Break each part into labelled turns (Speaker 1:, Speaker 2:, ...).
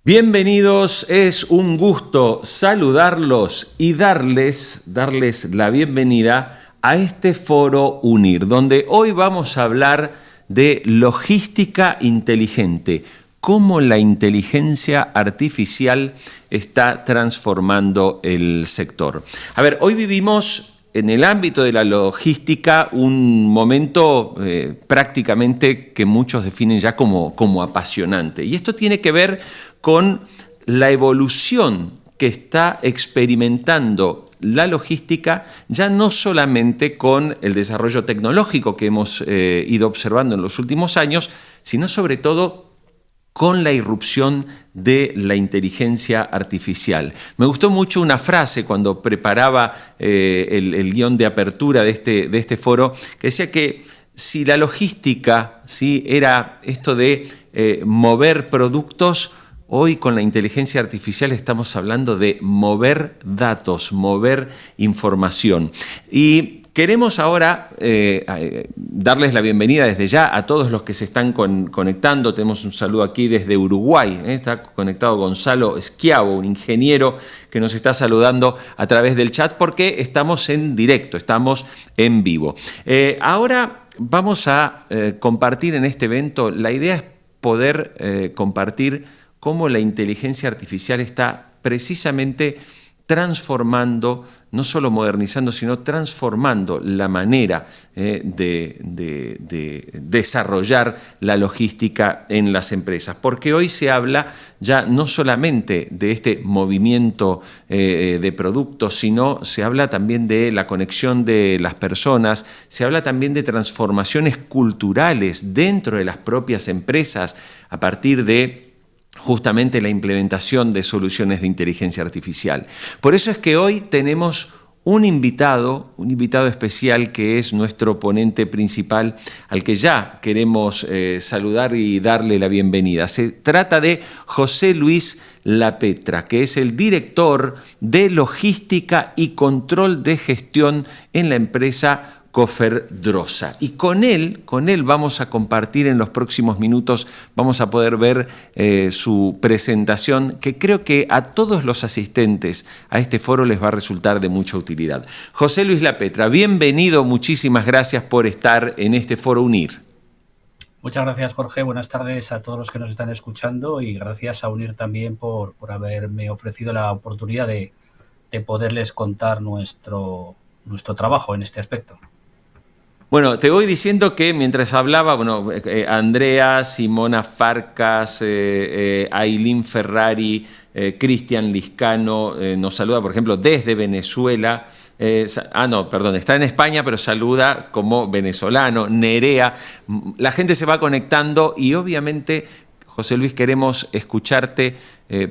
Speaker 1: Bienvenidos, es un gusto saludarlos y darles la bienvenida a este foro UNIR, donde hoy vamos a hablar de logística inteligente, cómo la inteligencia artificial está transformando el sector. A ver, hoy vivimos en el ámbito de la logística un momento prácticamente que muchos definen ya como apasionante. Y esto tiene que ver con la evolución que está experimentando la logística, ya no solamente con el desarrollo tecnológico que hemos ido observando en los últimos años, sino sobre todo con la irrupción de la inteligencia artificial. Me gustó mucho una frase cuando preparaba el guión de apertura de este foro, que decía que si la logística, ¿sí?, era esto de mover productos, hoy con la inteligencia artificial estamos hablando de mover datos, mover información. Y queremos ahora darles la bienvenida desde ya a todos los que se están conectando. Tenemos un saludo aquí desde Uruguay. Está conectado Gonzalo Schiavo, un ingeniero que nos está saludando a través del chat porque estamos en directo, estamos en vivo. Ahora vamos a compartir en este evento. La idea es poder compartir cómo la inteligencia artificial está precisamente transformando, no solo modernizando, sino transformando la manera de desarrollar la logística en las empresas. Porque hoy se habla ya no solamente de este movimiento de productos, sino se habla también de la conexión de las personas, se habla también de transformaciones culturales dentro de las propias empresas a partir de justamente la implementación de soluciones de inteligencia artificial. Por eso es que hoy tenemos un invitado especial que es nuestro ponente principal, al que ya queremos saludar y darle la bienvenida. Se trata de José Luis Lapetra, que es el director de logística y control de gestión en la empresa Coferdrosa. Y con él vamos a compartir en los próximos minutos, vamos a poder ver su presentación, que creo que a todos los asistentes a este foro les va a resultar de mucha utilidad. José Luis Lapetra, bienvenido, muchísimas gracias por estar en este foro UNIR.
Speaker 2: Muchas gracias, Jorge. Buenas tardes a todos los que nos están escuchando y gracias a UNIR también por haberme ofrecido la oportunidad de poderles contar nuestro trabajo en este aspecto.
Speaker 1: Bueno, te voy diciendo que mientras hablaba, Andrea, Simona Farcas, Ailín Ferrari, Cristian Liscano, nos saluda, por ejemplo, desde Venezuela. Está en España, pero saluda como venezolano. Nerea, la gente se va conectando y obviamente, José Luis, queremos escucharte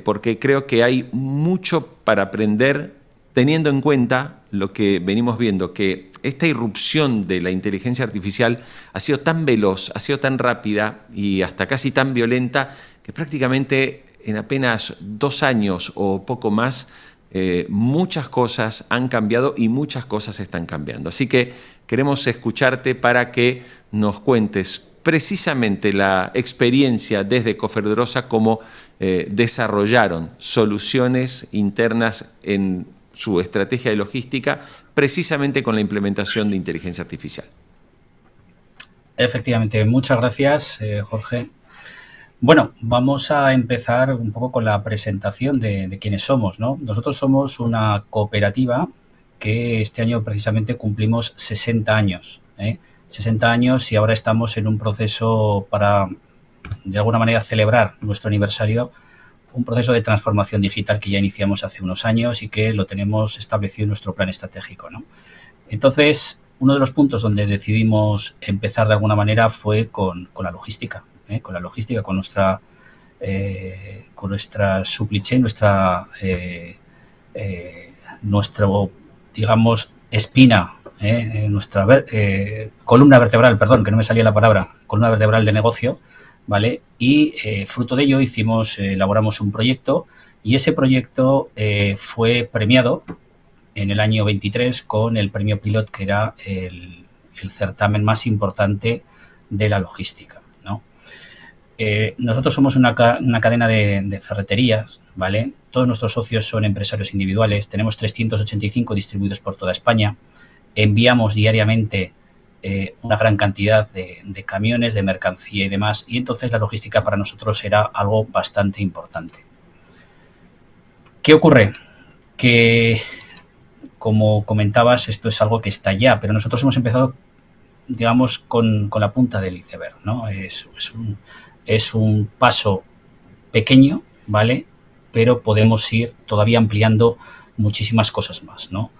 Speaker 1: porque creo que hay mucho para aprender teniendo en cuenta lo que venimos viendo, que esta irrupción de la inteligencia artificial ha sido tan veloz, ha sido tan rápida y hasta casi tan violenta que prácticamente en apenas 2 años o poco más muchas cosas han cambiado y muchas cosas están cambiando. Así que queremos escucharte para que nos cuentes precisamente la experiencia desde Coferdrosa, cómo desarrollaron soluciones internas en su estrategia de logística, precisamente con la implementación de inteligencia artificial.
Speaker 2: Efectivamente, muchas gracias, Jorge. Bueno, vamos a empezar un poco con la presentación de quiénes somos, ¿no? Nosotros somos una cooperativa que este año precisamente cumplimos 60 años, 60 años y ahora estamos en un proceso para, de alguna manera, celebrar nuestro aniversario, un proceso de transformación digital que ya iniciamos hace unos años y que lo tenemos establecido en nuestro plan estratégico, ¿no? Entonces, uno de los puntos donde decidimos empezar de alguna manera fue con la logística, con nuestra supply chain, nuestro, digamos, espina, nuestra columna vertebral, perdón, que no me salía la palabra, columna vertebral de negocio, ¿vale? Y fruto de ello elaboramos un proyecto y ese proyecto fue premiado en el año 23 con el premio Pilot, que era el certamen más importante de la logística, ¿no? nosotros somos una cadena de ferreterías, ¿vale? Todos nuestros socios son empresarios individuales, tenemos 385 distribuidos por toda España, enviamos diariamente una gran cantidad de camiones, de mercancía y demás, y entonces la logística para nosotros era algo bastante importante. ¿Qué ocurre? Que, como comentabas, esto es algo que está ya, pero nosotros hemos empezado, digamos, con la punta del iceberg, ¿no? Es un paso pequeño, ¿vale? Pero podemos ir todavía ampliando muchísimas cosas más, ¿no?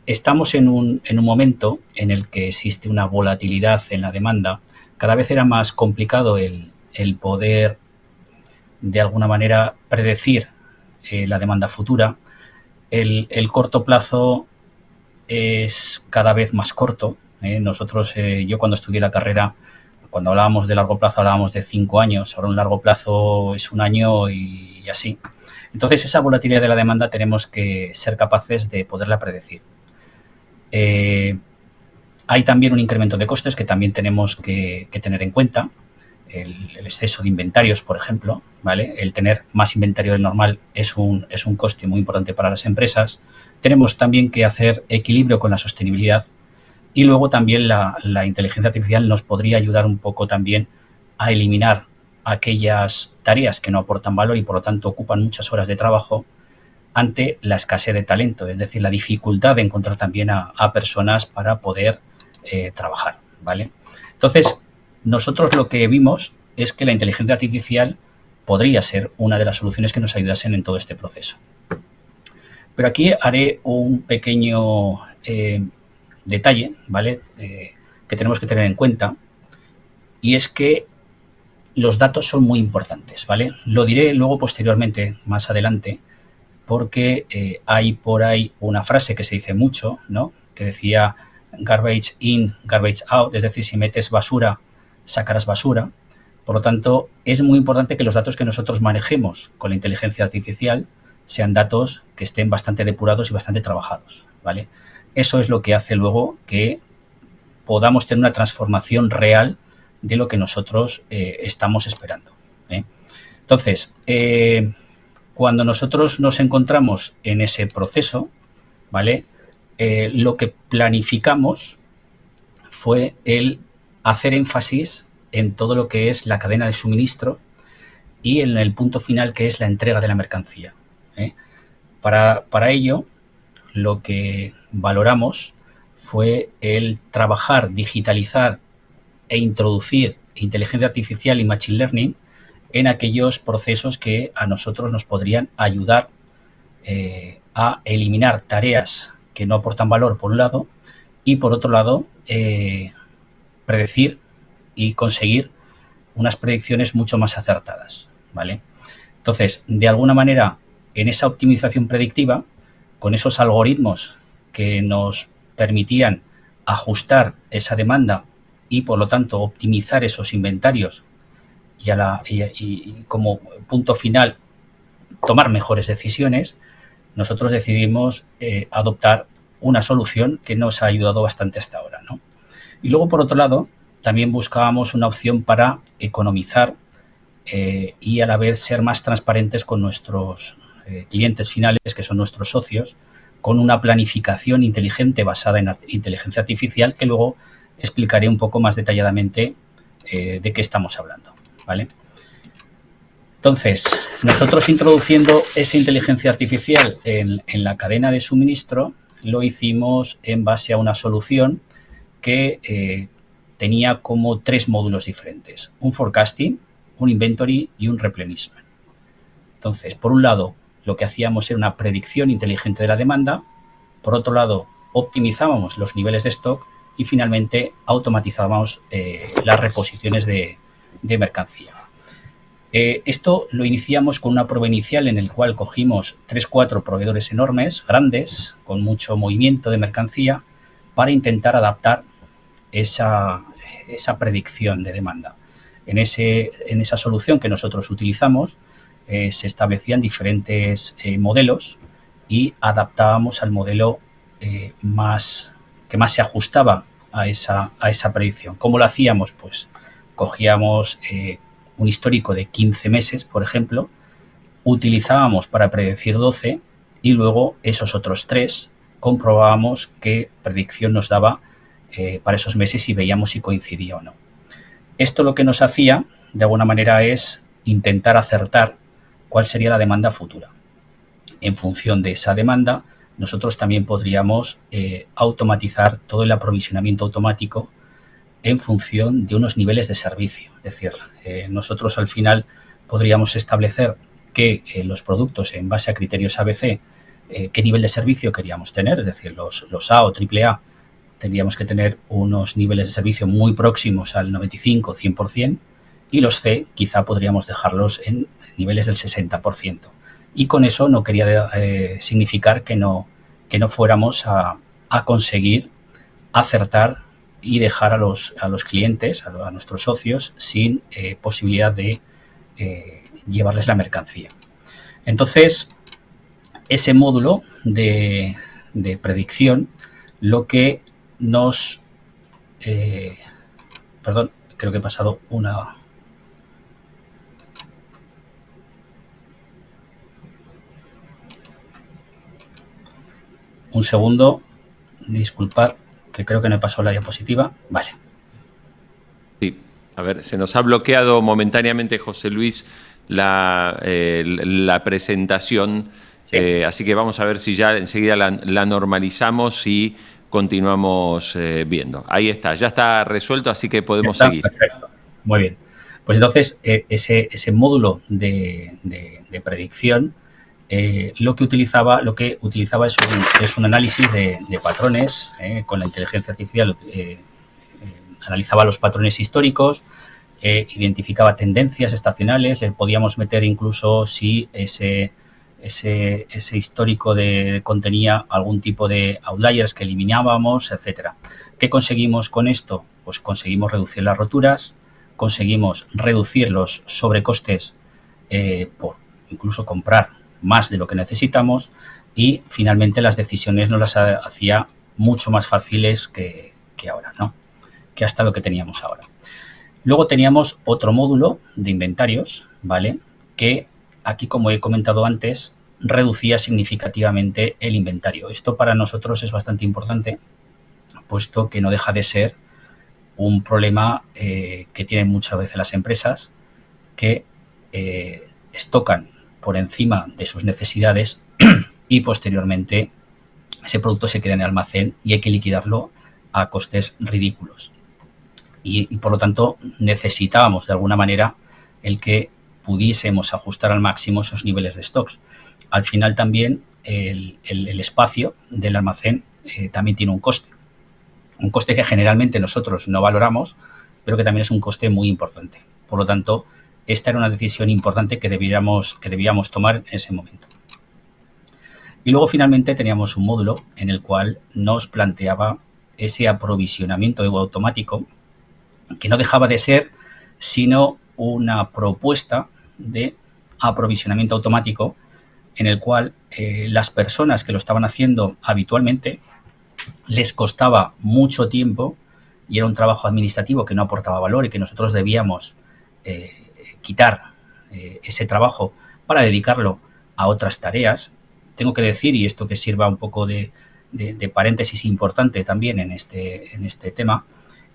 Speaker 2: Estamos en un momento en el que existe una volatilidad en la demanda. Cada vez era más complicado el poder, de alguna manera, predecir la demanda futura. El corto plazo es cada vez más corto. Nosotros, yo cuando estudié la carrera, cuando hablábamos de largo plazo hablábamos de 5 años, ahora un largo plazo es 1 año y así. Entonces, esa volatilidad de la demanda tenemos que ser capaces de poderla predecir. Hay también un incremento de costes que también tenemos que tener en cuenta. El exceso de inventarios, por ejemplo, ¿vale? El tener más inventario del normal es un coste muy importante para las empresas. Tenemos también que hacer equilibrio con la sostenibilidad y luego también la inteligencia artificial nos podría ayudar un poco también a eliminar aquellas tareas que no aportan valor y por lo tanto ocupan muchas horas de trabajo ante la escasez de talento, es decir, la dificultad de encontrar también a personas para poder trabajar, ¿vale? Entonces, nosotros lo que vimos es que la inteligencia artificial podría ser una de las soluciones que nos ayudasen en todo este proceso. Pero aquí haré un pequeño detalle, ¿vale? Que tenemos que tener en cuenta, y es que los datos son muy importantes, ¿vale? Lo diré luego posteriormente, más adelante, porque hay por ahí una frase que se dice mucho, ¿no? Que decía garbage in, garbage out, es decir, si metes basura, sacarás basura. Por lo tanto, es muy importante que los datos que nosotros manejemos con la inteligencia artificial sean datos que estén bastante depurados y bastante trabajados, ¿vale? Eso es lo que hace luego que podamos tener una transformación real de lo que nosotros estamos esperando, ¿eh? Entonces, cuando nosotros nos encontramos en ese proceso, ¿vale? Lo que planificamos fue el hacer énfasis en todo lo que es la cadena de suministro y en el punto final, que es la entrega de la mercancía, ¿eh? Para ello, lo que valoramos fue el trabajar, digitalizar e introducir inteligencia artificial y machine learning en aquellos procesos que a nosotros nos podrían ayudar a eliminar tareas que no aportan valor, por un lado, y por otro lado, predecir y conseguir unas predicciones mucho más acertadas, ¿vale? Entonces, de alguna manera, en esa optimización predictiva, con esos algoritmos que nos permitían ajustar esa demanda y, por lo tanto, optimizar esos inventarios y como punto final, tomar mejores decisiones, nosotros decidimos adoptar una solución que nos ha ayudado bastante hasta ahora, ¿no? Y luego, por otro lado, también buscábamos una opción para economizar y a la vez ser más transparentes con nuestros clientes finales, que son nuestros socios, con una planificación inteligente basada en inteligencia artificial, que luego explicaré un poco más detalladamente de qué estamos hablando, ¿vale? Entonces, nosotros introduciendo esa inteligencia artificial en la cadena de suministro, lo hicimos en base a una solución que tenía como 3 módulos diferentes: un forecasting, un inventory y un replenishment. Entonces, por un lado, lo que hacíamos era una predicción inteligente de la demanda, por otro lado, optimizábamos los niveles de stock y finalmente automatizábamos las reposiciones de mercancía. Esto lo iniciamos con una prueba inicial en el cual cogimos 3-4 proveedores enormes, grandes, con mucho movimiento de mercancía, para intentar adaptar esa predicción de demanda. En esa solución que nosotros utilizamos se establecían diferentes modelos y adaptábamos al modelo que más se ajustaba a esa predicción. ¿Cómo lo hacíamos? Pues cogíamos un histórico de 15 meses, por ejemplo, utilizábamos para predecir 12 y luego esos otros 3 comprobábamos qué predicción nos daba para esos meses y veíamos si coincidía o no. Esto lo que nos hacía, de alguna manera, es intentar acertar cuál sería la demanda futura. En función de esa demanda, nosotros también podríamos automatizar todo el aprovisionamiento automático en función de unos niveles de servicio. Es decir, nosotros al final podríamos establecer que los productos, en base a criterios ABC, qué nivel de servicio queríamos tener, es decir, los A o AAA, tendríamos que tener unos niveles de servicio muy próximos al 95-100%, y los C quizá podríamos dejarlos en niveles del 60%. Y con eso no quería significar que no fuéramos a conseguir acertar y dejar a los clientes, a nuestros socios, sin posibilidad de llevarles la mercancía. Entonces, ese módulo de predicción lo que nos... perdón, creo que he pasado una... Un segundo, disculpad, que creo que no he pasado la diapositiva. Vale.
Speaker 1: Sí, a ver, se nos ha bloqueado momentáneamente, José Luis, la presentación, sí. Así que vamos a ver si ya enseguida la normalizamos y continuamos viendo. Ahí está, ya está resuelto, así que podemos seguir.
Speaker 2: Perfecto, muy bien. Pues entonces, ese módulo de predicción lo que utilizaba es un análisis de patrones. Con la inteligencia artificial analizaba los patrones históricos, identificaba tendencias estacionales, le podíamos meter incluso si ese histórico contenía algún tipo de outliers que eliminábamos, etcétera. ¿Qué conseguimos con esto? Pues conseguimos reducir las roturas, conseguimos reducir los sobrecostes por incluso comprar más de lo que necesitamos, y finalmente las decisiones nos las hacía mucho más fáciles que ahora, ¿no? Que hasta lo que teníamos ahora. Luego teníamos otro módulo de inventarios, ¿vale? Que aquí, como he comentado antes, reducía significativamente el inventario. Esto para nosotros es bastante importante, puesto que no deja de ser un problema que tienen muchas veces las empresas, que estocan por encima de sus necesidades y posteriormente ese producto se queda en el almacén y hay que liquidarlo a costes ridículos. Y por lo tanto necesitábamos de alguna manera el que pudiésemos ajustar al máximo esos niveles de stocks. Al final también el espacio del almacén también tiene un coste que generalmente nosotros no valoramos, pero que también es un coste muy importante. Por lo tanto, esta era una decisión importante que debíamos tomar en ese momento. Y luego finalmente teníamos un módulo en el cual nos planteaba ese aprovisionamiento automático, que no dejaba de ser sino una propuesta de aprovisionamiento automático en el cual las personas que lo estaban haciendo habitualmente les costaba mucho tiempo y era un trabajo administrativo que no aportaba valor y que nosotros debíamos quitar ese trabajo para dedicarlo a otras tareas. Tengo que decir, y esto que sirva un poco de paréntesis importante también en este tema,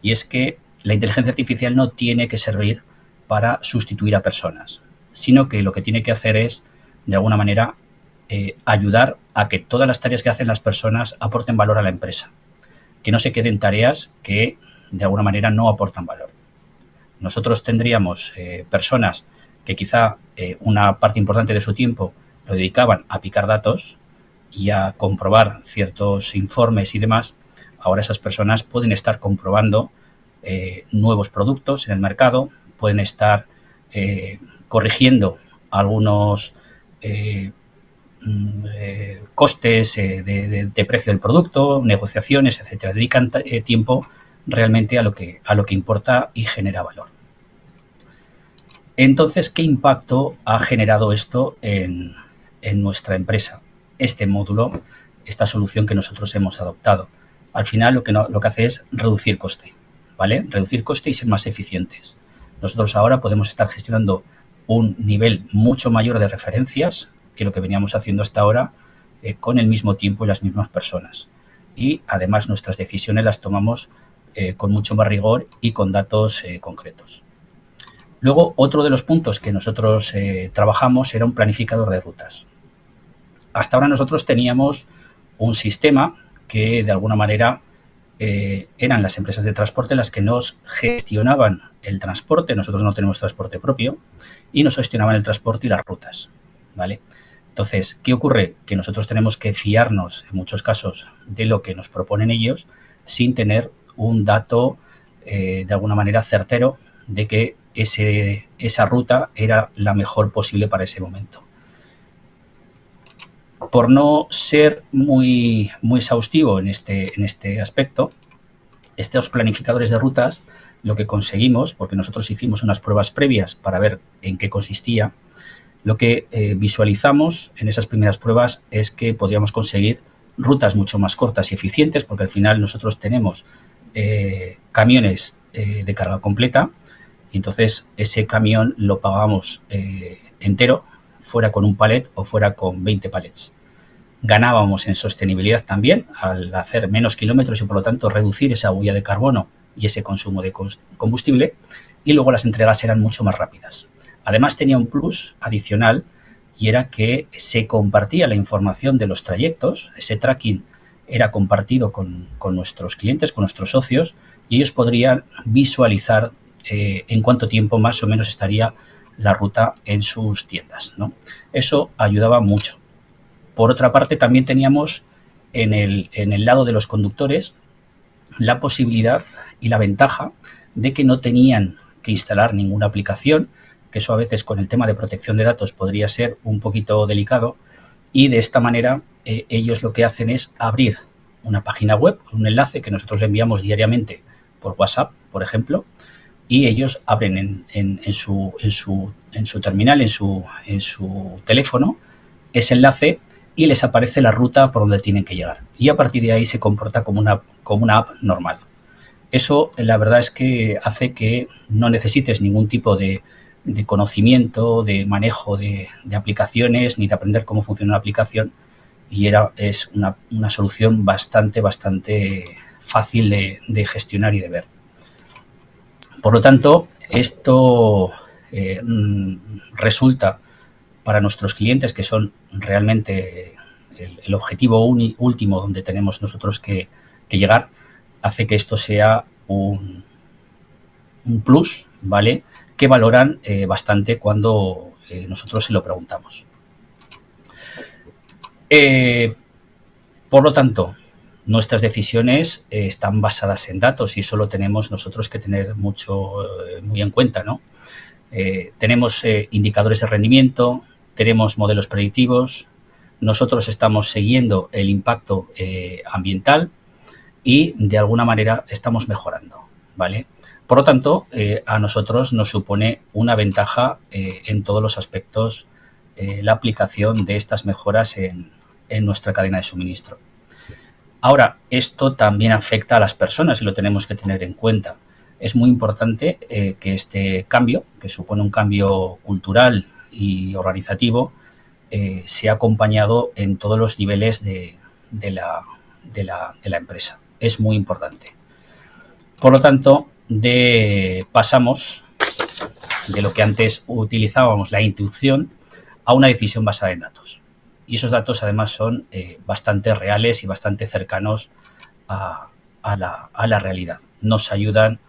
Speaker 2: y es que la inteligencia artificial no tiene que servir para sustituir a personas, sino que lo que tiene que hacer es, de alguna manera, ayudar a que todas las tareas que hacen las personas aporten valor a la empresa, que no se queden tareas que, de alguna manera, no aportan valor. Nosotros tendríamos personas que quizá una parte importante de su tiempo lo dedicaban a picar datos y a comprobar ciertos informes y demás. Ahora esas personas pueden estar comprobando nuevos productos en el mercado, pueden estar corrigiendo algunos costes de precio del producto, negociaciones, etcétera. Dedican tiempo realmente a lo que importa y genera valor. Entonces, ¿qué impacto ha generado esto en nuestra empresa? Este módulo, esta solución que nosotros hemos adoptado. Al final lo que hace es reducir coste, ¿vale? Reducir coste y ser más eficientes. Nosotros ahora podemos estar gestionando un nivel mucho mayor de referencias que lo que veníamos haciendo hasta ahora con el mismo tiempo y las mismas personas. Y además nuestras decisiones las tomamos con mucho más rigor y con datos concretos. Luego, otro de los puntos que nosotros trabajamos era un planificador de rutas. Hasta ahora nosotros teníamos un sistema que de alguna manera eran las empresas de transporte las que nos gestionaban el transporte. Nosotros no tenemos transporte propio y nos gestionaban el transporte y las rutas, ¿vale? Entonces, ¿qué ocurre? Que nosotros tenemos que fiarnos, en muchos casos, de lo que nos proponen ellos sin tener un dato, de alguna manera, certero de que esa ruta era la mejor posible para ese momento. Por no ser muy exhaustivo en este aspecto, estos planificadores de rutas, lo que conseguimos, porque nosotros hicimos unas pruebas previas para ver en qué consistía, lo que visualizamos en esas primeras pruebas es que podríamos conseguir rutas mucho más cortas y eficientes, porque al final nosotros tenemos camiones de carga completa y entonces ese camión lo pagábamos entero, fuera con un palet o fuera con 20 palets. Ganábamos en sostenibilidad también al hacer menos kilómetros y por lo tanto reducir esa huella de carbono y ese consumo de combustible, y luego las entregas eran mucho más rápidas. Además tenía un plus adicional y era que se compartía la información de los trayectos, ese tracking era compartido con nuestros clientes, con nuestros socios, y ellos podrían visualizar en cuánto tiempo más o menos estaría la ruta en sus tiendas, ¿no? Eso ayudaba mucho. Por otra parte, también teníamos en el lado de los conductores la posibilidad y la ventaja de que no tenían que instalar ninguna aplicación, que eso a veces con el tema de protección de datos podría ser un poquito delicado, y de esta manera ellos lo que hacen es abrir una página web, un enlace que nosotros le enviamos diariamente por WhatsApp, por ejemplo, y ellos abren en su terminal, en su teléfono, ese enlace y les aparece la ruta por donde tienen que llegar. Y a partir de ahí se comporta como una app normal. Eso, la verdad es que hace que no necesites ningún tipo de conocimiento, de manejo de aplicaciones, ni de aprender cómo funciona una aplicación. Y es una solución bastante fácil de gestionar y de ver. Por lo tanto, esto resulta para nuestros clientes, que son realmente el objetivo último donde tenemos nosotros que llegar, hace que esto sea un plus, ¿vale?, que valoran bastante cuando nosotros se lo preguntamos. Por lo tanto, nuestras decisiones están basadas en datos y eso lo tenemos nosotros que tener muy en cuenta, ¿no? Tenemos indicadores de rendimiento, tenemos modelos predictivos, nosotros estamos siguiendo el impacto ambiental y de alguna manera estamos mejorando, ¿vale? Por lo tanto, a nosotros nos supone una ventaja en todos los aspectos la aplicación de estas mejoras en nuestra cadena de suministro. Ahora, esto también afecta a las personas y lo tenemos que tener en cuenta. Es muy importante que este cambio, que supone un cambio cultural y organizativo, sea acompañado en todos los niveles de la empresa. Es muy importante. Por lo tanto, pasamos de lo que antes utilizábamos, la intuición, a una decisión basada en datos. Y esos datos, además, son bastante reales y bastante cercanos a la realidad. Nos ayudan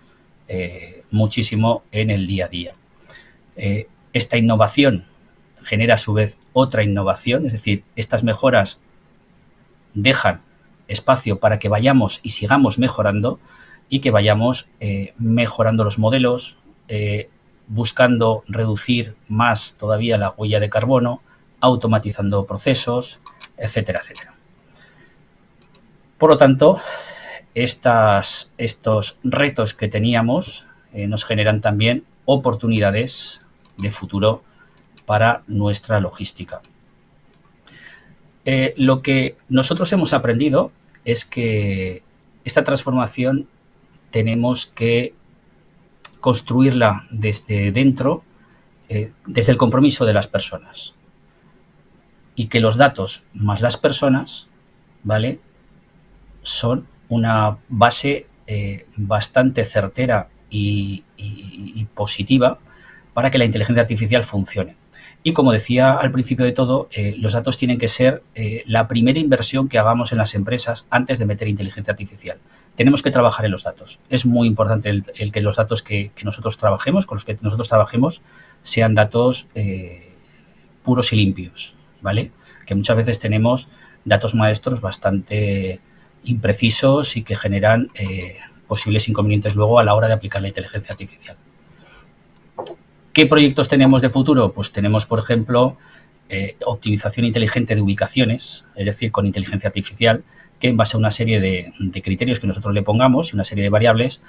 Speaker 2: muchísimo en el día a día. Esta innovación genera a su vez otra innovación, es decir, estas mejoras dejan espacio para que vayamos y sigamos mejorando y que vayamos mejorando los modelos, buscando reducir más todavía la huella de carbono, automatizando procesos, etcétera, etcétera. Por lo tanto, estos retos que teníamos nos generan también oportunidades de futuro para nuestra logística. Lo que nosotros hemos aprendido es que esta transformación tenemos que construirla desde dentro, desde el compromiso de las personas. Y que los datos más las personas, ¿vale?, son una base bastante certera y positiva para que la inteligencia artificial funcione. Y como decía al principio de todo, los datos tienen que ser la primera inversión que hagamos en las empresas antes de meter inteligencia artificial. Tenemos que trabajar en los datos. Es muy importante el que los datos que nosotros trabajemos, con los que nosotros trabajemos, sean datos puros y limpios, ¿vale? Que muchas veces tenemos datos maestros bastante imprecisos y que generan posibles inconvenientes luego a la hora de aplicar la inteligencia artificial. ¿Qué proyectos tenemos de futuro? Pues tenemos, por ejemplo, optimización inteligente de ubicaciones, es decir, con inteligencia artificial, que en base a una serie de criterios que nosotros le pongamos y una serie de variables,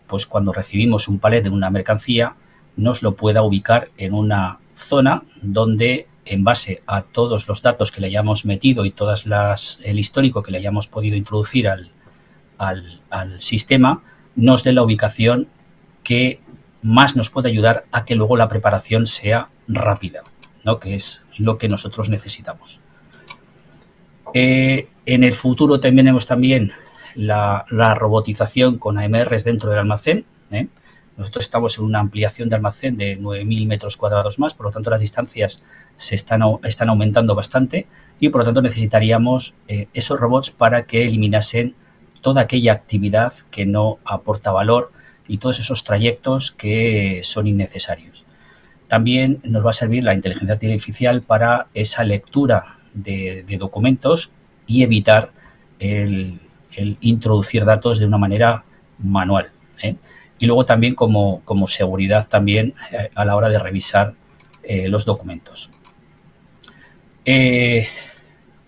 Speaker 2: pues cuando recibimos un palet de una mercancía, nos lo pueda ubicar en una zona donde, en base a todos los datos que le hayamos metido y todas el histórico que le hayamos podido introducir al sistema, nos dé la ubicación que más nos puede ayudar a que luego la preparación sea rápida, ¿no?, que es lo que nosotros necesitamos. En el futuro tenemos también la robotización con AMRs dentro del almacén. Nosotros estamos en una ampliación de almacén de 9.000 metros cuadrados más, por lo tanto las distancias se están aumentando bastante y por lo tanto necesitaríamos esos robots para que eliminasen toda aquella actividad que no aporta valor y todos esos trayectos que son innecesarios. También nos va a servir la inteligencia artificial para esa lectura de documentos y evitar el introducir datos de una manera manual. Y luego también como seguridad también a la hora de revisar los documentos.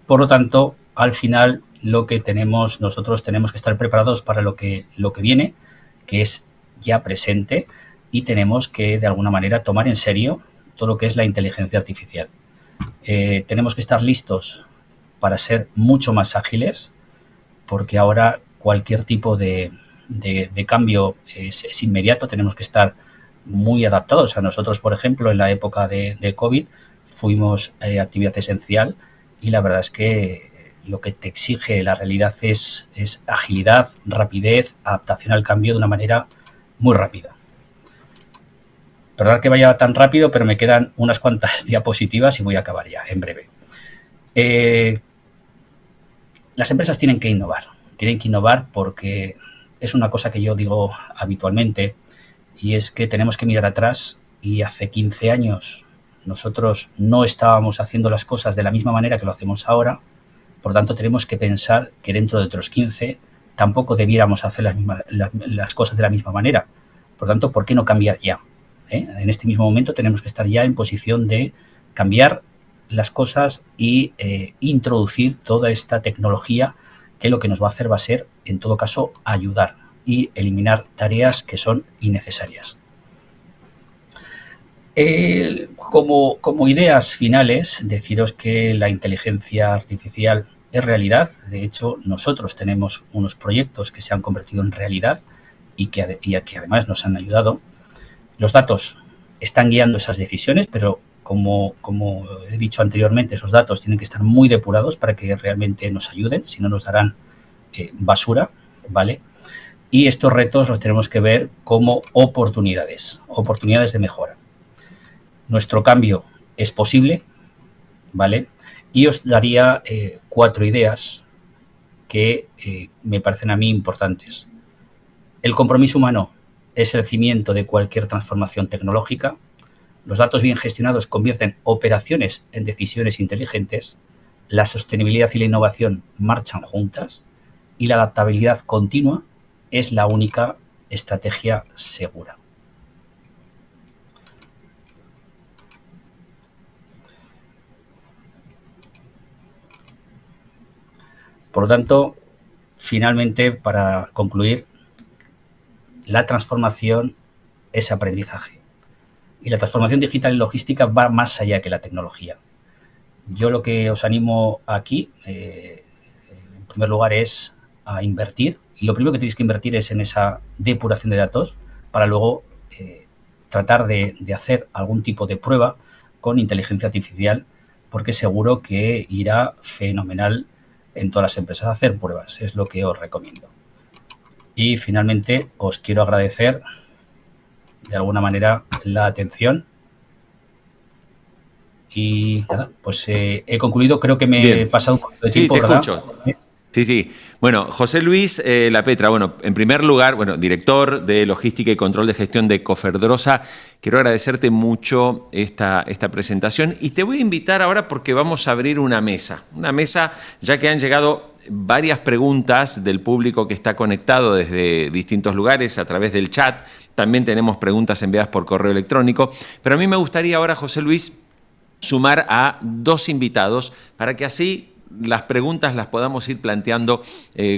Speaker 2: Por lo tanto, al final nosotros tenemos que estar preparados para lo que viene, que es ya presente, y tenemos que de alguna manera tomar en serio todo lo que es la inteligencia artificial. Tenemos que estar listos para ser mucho más ágiles, porque ahora cualquier tipo de cambio es inmediato, tenemos que estar muy adaptados. A nosotros, por ejemplo, en la época de COVID fuimos actividad esencial y la verdad es que lo que te exige la realidad es agilidad, rapidez, adaptación al cambio de una manera muy rápida. Perdón que vaya tan rápido, pero me quedan unas cuantas diapositivas y voy a acabar ya en breve. Las empresas tienen que innovar porque es una cosa que yo digo habitualmente, y es que tenemos que mirar atrás, y hace 15 años nosotros no estábamos haciendo las cosas de la misma manera que lo hacemos ahora. Por tanto, tenemos que pensar que dentro de otros 15 tampoco debiéramos hacer las cosas de la misma manera. Por tanto, ¿por qué no cambiar ya? En este mismo momento tenemos que estar ya en posición de cambiar las cosas y introducir toda esta tecnología, que lo que nos va a hacer va a ser, en todo caso, ayudar y eliminar tareas que son innecesarias. Como ideas finales, deciros que la inteligencia artificial es realidad. De hecho, nosotros tenemos unos proyectos que se han convertido en realidad y que además nos han ayudado. Los datos están guiando esas decisiones, pero como he dicho anteriormente, esos datos tienen que estar muy depurados para que realmente nos ayuden, si no nos darán basura, ¿vale? Y estos retos los tenemos que ver como oportunidades de mejora. Nuestro cambio es posible, ¿vale? Y os daría 4 ideas que me parecen a mí importantes. El compromiso humano es el cimiento de cualquier transformación tecnológica. Los datos bien gestionados convierten operaciones en decisiones inteligentes. La sostenibilidad y la innovación marchan juntas. Y la adaptabilidad continua es la única estrategia segura. Por lo tanto, finalmente, para concluir, la transformación es aprendizaje. Y la transformación digital y logística va más allá que la tecnología. Yo lo que os animo aquí, en primer lugar, es a invertir. Y lo primero que tenéis que invertir es en esa depuración de datos, para luego tratar de hacer algún tipo de prueba con inteligencia artificial, porque seguro que irá fenomenal en todas las empresas a hacer pruebas. Es lo que os recomiendo. Y finalmente os quiero agradecer de alguna manera la atención. Y nada, pues he concluido. Creo que me he pasado un poquito de tiempo,
Speaker 1: Sí, te
Speaker 2: ¿verdad?
Speaker 1: escucho. Sí. Bueno, José Luis Lapetra, bueno, en primer lugar, director de Logística y Control de Gestión de Coferdrosa, quiero agradecerte mucho esta presentación y te voy a invitar ahora porque vamos a abrir una mesa, ya que han llegado varias preguntas del público que está conectado desde distintos lugares a través del chat. También tenemos preguntas enviadas por correo electrónico, pero a mí me gustaría ahora, José Luis, sumar a 2 invitados para que así las preguntas las podamos ir planteando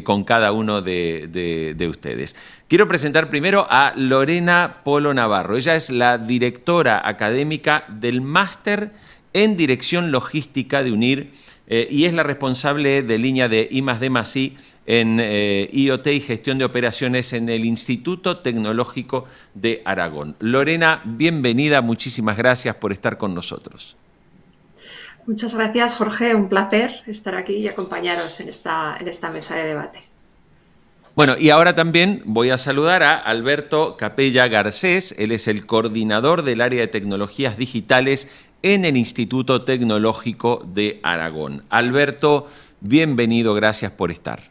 Speaker 1: con cada uno de ustedes. Quiero presentar primero a Lorena Polo Navarro. Ella es la directora académica del Máster en Dirección Logística de UNIR y es la responsable de línea de I+D+I en IoT y Gestión de Operaciones en el Instituto Tecnológico de Aragón. Lorena, bienvenida, muchísimas gracias por estar con nosotros.
Speaker 3: Muchas gracias, Jorge. Un placer estar aquí y acompañaros en esta mesa de debate.
Speaker 1: Bueno, y ahora también voy a saludar a Alberto Capella Garcés. Él es el coordinador del área de tecnologías digitales en el Instituto Tecnológico de Aragón. Alberto, bienvenido, gracias por estar.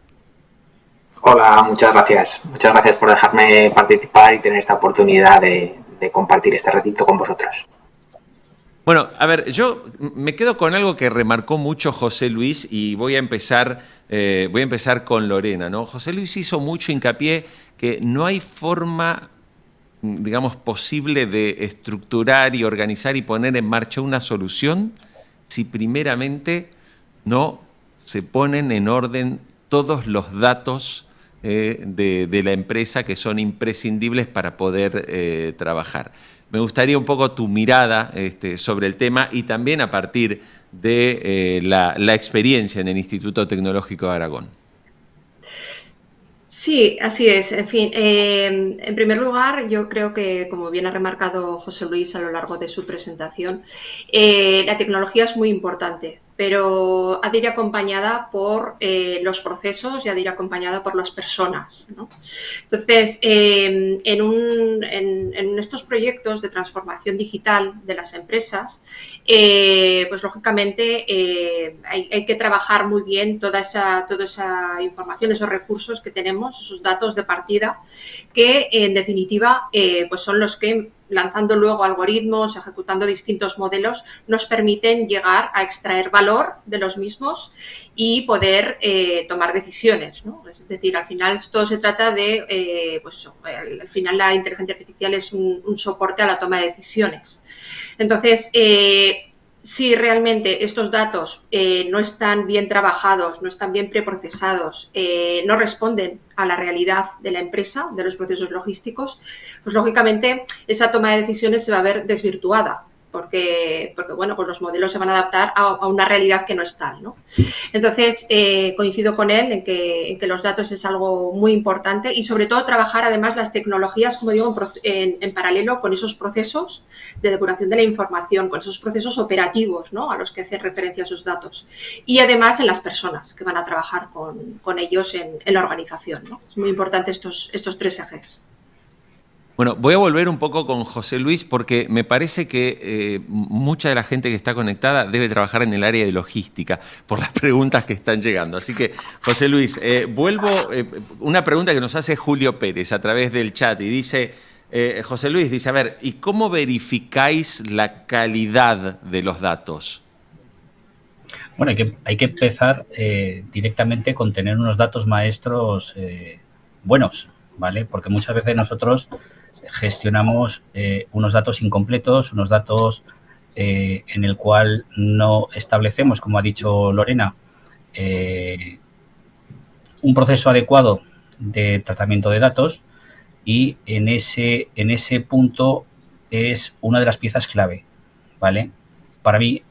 Speaker 4: Hola, muchas gracias. Muchas gracias por dejarme participar y tener esta oportunidad de compartir este ratito con vosotros.
Speaker 1: Bueno, a ver, yo me quedo con algo que remarcó mucho José Luis y voy a empezar con Lorena, ¿no? José Luis hizo mucho hincapié que no hay forma, digamos, posible de estructurar y organizar y poner en marcha una solución si primeramente no se ponen en orden todos los datos de la empresa que son imprescindibles para poder trabajar. Me gustaría un poco tu mirada sobre el tema y también a partir de la experiencia en el Instituto Tecnológico de Aragón.
Speaker 3: Sí, así es. En fin, en primer lugar, yo creo que, como bien ha remarcado José Luis a lo largo de su presentación, la tecnología es muy importante, pero ha de ir acompañada por los procesos y ha de ir acompañada por las personas, ¿no? Entonces, en estos proyectos de transformación digital de las empresas, pues lógicamente hay que trabajar muy bien toda esa información, esos recursos que tenemos, esos datos de partida, que en definitiva pues son los que, lanzando luego algoritmos, ejecutando distintos modelos, nos permiten llegar a extraer valor de los mismos y poder tomar decisiones, ¿no? Es decir, al final todo se trata de, pues eso, al final la inteligencia artificial es un soporte a la toma de decisiones. Entonces, si realmente estos datos no están bien trabajados, no están bien preprocesados, no responden a la realidad de la empresa, de los procesos logísticos, pues lógicamente esa toma de decisiones se va a ver desvirtuada, porque bueno, pues los modelos se van a adaptar a una realidad que no es tal, ¿no? Entonces, coincido con él en que los datos es algo muy importante y sobre todo trabajar además las tecnologías, como digo, en paralelo con esos procesos de depuración de la información, con esos procesos operativos, ¿no?, a los que hace referencia esos datos. Y además en las personas que van a trabajar con ellos en la organización, ¿no? Es muy importante estos 3 ejes.
Speaker 1: Bueno, voy a volver un poco con José Luis porque me parece que mucha de la gente que está conectada debe trabajar en el área de logística por las preguntas que están llegando. Así que, José Luis, vuelvo una pregunta que nos hace Julio Pérez a través del chat y dice, José Luis dice, a ver, ¿y cómo verificáis la calidad de los datos?
Speaker 2: Bueno, hay que empezar directamente con tener unos datos maestros buenos, ¿vale? Porque muchas veces nosotros gestionamos unos datos incompletos, unos datos en el cual no establecemos, como ha dicho Lorena, un proceso adecuado de tratamiento de datos y en ese punto es una de las piezas clave, ¿vale? Para mí,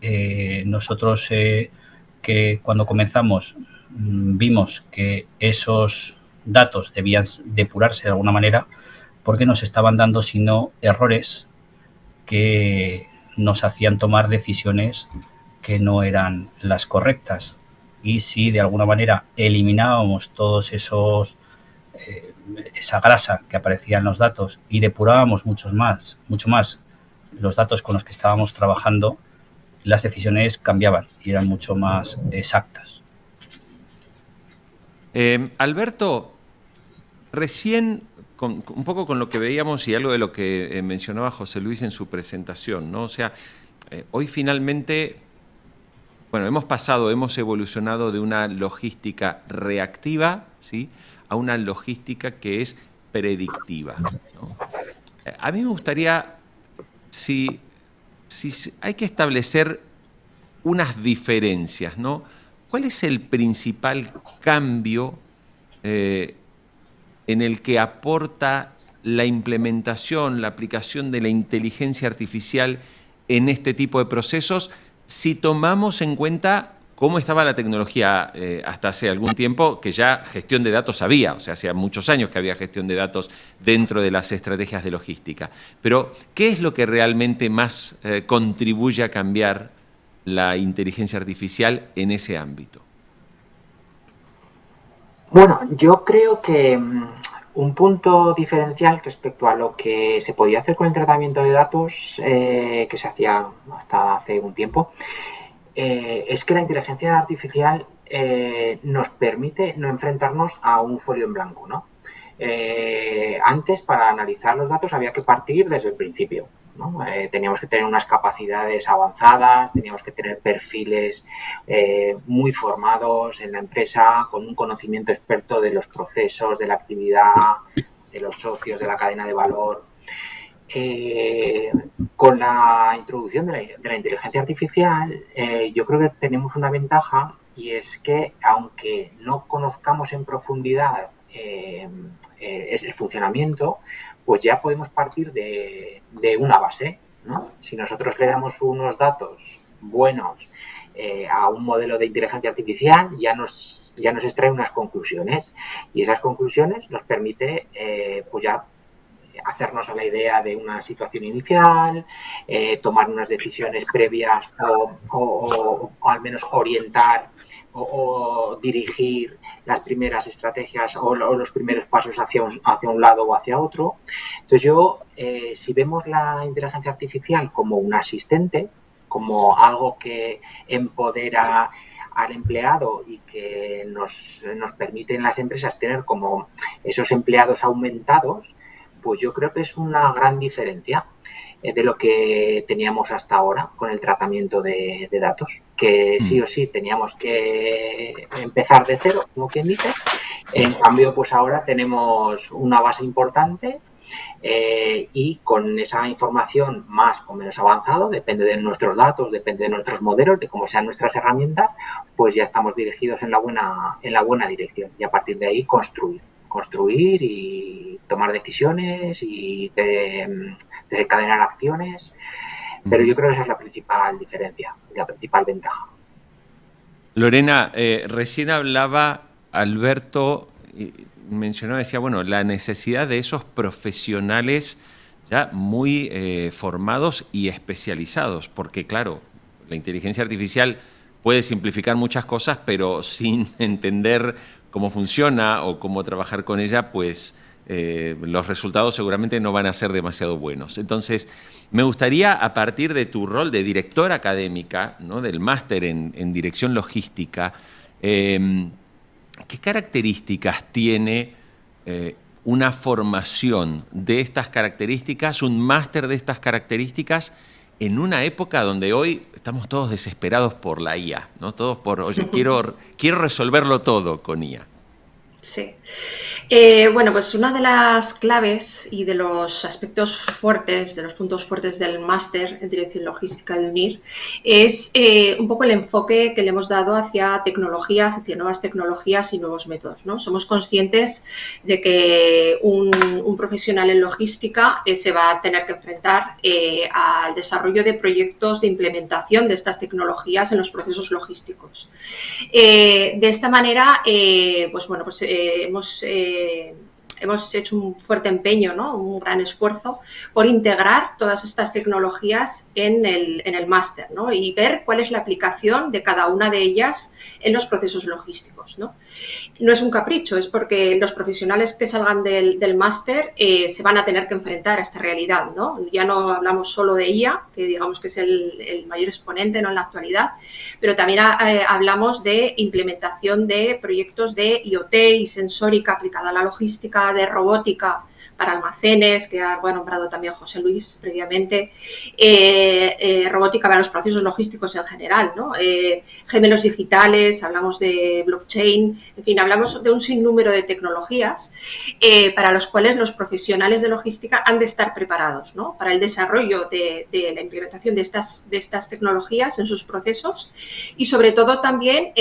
Speaker 2: nosotros que cuando comenzamos vimos que esos datos debían depurarse de alguna manera, porque nos estaban dando, si no, errores que nos hacían tomar decisiones que no eran las correctas. Y si de alguna manera eliminábamos todos esa grasa que aparecía en los datos y depurábamos mucho más los datos con los que estábamos trabajando, las decisiones cambiaban y eran mucho más exactas.
Speaker 1: Alberto, recién, un poco con lo que veíamos y algo de lo que mencionaba José Luis en su presentación, ¿no? O sea, hoy finalmente, bueno, hemos evolucionado de una logística reactiva, ¿sí?, a una logística que es predictiva, ¿no? A mí me gustaría, si hay que establecer unas diferencias, ¿no? ¿Cuál es el principal cambio en el que aporta la implementación, la aplicación de la inteligencia artificial en este tipo de procesos, si tomamos en cuenta cómo estaba la tecnología hasta hace algún tiempo, que ya gestión de datos había, o sea, hacía muchos años que había gestión de datos dentro de las estrategias de logística? Pero, ¿qué es lo que realmente más contribuye a cambiar la inteligencia artificial en ese ámbito?
Speaker 4: Bueno, yo creo que un punto diferencial respecto a lo que se podía hacer con el tratamiento de datos, que se hacía hasta hace un tiempo, es que la inteligencia artificial nos permite no enfrentarnos a un folio en blanco, ¿no? Antes, para analizar los datos había que partir desde el principio, ¿no? Teníamos que tener unas capacidades avanzadas, teníamos que tener perfiles muy formados en la empresa, con un conocimiento experto de los procesos, de la actividad, de los socios, de la cadena de valor. Con la introducción de la inteligencia artificial, yo creo que tenemos una ventaja, y es que aunque no conozcamos en profundidad es el funcionamiento, pues ya podemos partir de una base, ¿no? Si nosotros le damos unos datos buenos a un modelo de inteligencia artificial, ya nos extrae unas conclusiones, y esas conclusiones nos permite pues ya hacernos a la idea de una situación inicial, tomar unas decisiones previas o al menos orientar o dirigir las primeras estrategias o los primeros pasos hacia un lado o hacia otro. Entonces yo, si vemos la inteligencia artificial como un asistente, como algo que empodera al empleado y que nos permite en las empresas tener como esos empleados aumentados, pues yo creo que es una gran diferencia de lo que teníamos hasta ahora con el tratamiento de datos, que sí o sí teníamos que empezar de cero, como quien dice. En cambio, pues ahora tenemos una base importante y con esa información más o menos avanzado, depende de nuestros datos, depende de nuestros modelos, de cómo sean nuestras herramientas, pues ya estamos dirigidos en la buena dirección, y a partir de ahí construir y tomar decisiones y desencadenar acciones. Pero yo creo que esa es la principal diferencia, la principal ventaja.
Speaker 1: Lorena, recién hablaba Alberto, mencionaba, decía, bueno, la necesidad de esos profesionales ya muy formados y especializados, porque claro, la inteligencia artificial puede simplificar muchas cosas, pero sin entender cómo funciona o cómo trabajar con ella, pues los resultados seguramente no van a ser demasiado buenos. Entonces, me gustaría, a partir de tu rol de directora académica, ¿no?, del máster en dirección logística, ¿qué características tiene una formación de estas características, un máster de estas características, en una época donde hoy estamos todos desesperados por la IA, ¿no? Todos oye, quiero resolverlo todo con IA.
Speaker 3: Sí. Bueno, pues una de las claves y de los aspectos fuertes, de los puntos fuertes del máster en dirección logística de UNIR es un poco el enfoque que le hemos dado hacia tecnologías, hacia nuevas tecnologías y nuevos métodos, ¿no? Somos conscientes de que un profesional en logística se va a tener que enfrentar al desarrollo de proyectos de implementación de estas tecnologías en los procesos logísticos. De esta manera, pues bueno, pues hemos hemos hecho un fuerte empeño, ¿no? Un gran esfuerzo por integrar todas estas tecnologías en el máster, ¿no? Y ver cuál es la aplicación de cada una de ellas en los procesos logísticos, ¿no? No es un capricho, es porque los profesionales que salgan del máster se van a tener que enfrentar a esta realidad, ¿no? Ya no hablamos solo de IA, que digamos que es el mayor exponente, ¿no?, en la actualidad, pero también hablamos de implementación de proyectos de IoT y sensórica aplicada a la logística, de robótica para almacenes, que ha nombrado también José Luis previamente, robótica para los procesos logísticos en general, ¿no? Gemelos digitales, hablamos de blockchain, en fin, hablamos de un sinnúmero de tecnologías para los cuales los profesionales de logística han de estar preparados, ¿no?, para el desarrollo de la implementación de estas tecnologías en sus procesos y sobre todo también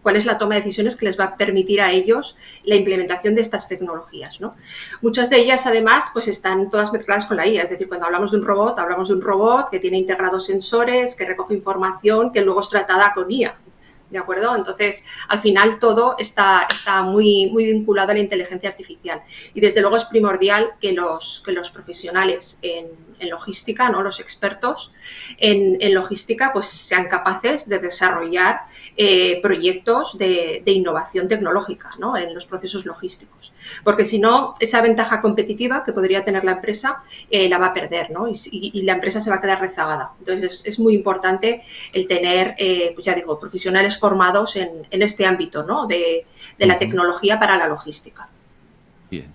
Speaker 3: cuál es la toma de decisiones que les va a permitir a ellos la implementación de estas tecnologías, ¿no? Muchas de ellas, además, pues están todas mezcladas con la IA, es decir, cuando hablamos de un robot que tiene integrados sensores, que recoge información, que luego es tratada con IA, ¿de acuerdo? Entonces, al final todo está muy, muy vinculado a la inteligencia artificial y desde luego es primordial que los profesionales en logística, ¿no?, los expertos en logística, pues sean capaces de desarrollar proyectos de innovación tecnológica, ¿no?, en los procesos logísticos, porque si no, esa ventaja competitiva que podría tener la empresa la va a perder, ¿no?, y la empresa se va a quedar rezagada. Entonces, es muy importante el tener, pues ya digo, profesionales formados en este ámbito, ¿no?, de la tecnología para la logística.
Speaker 1: Bien.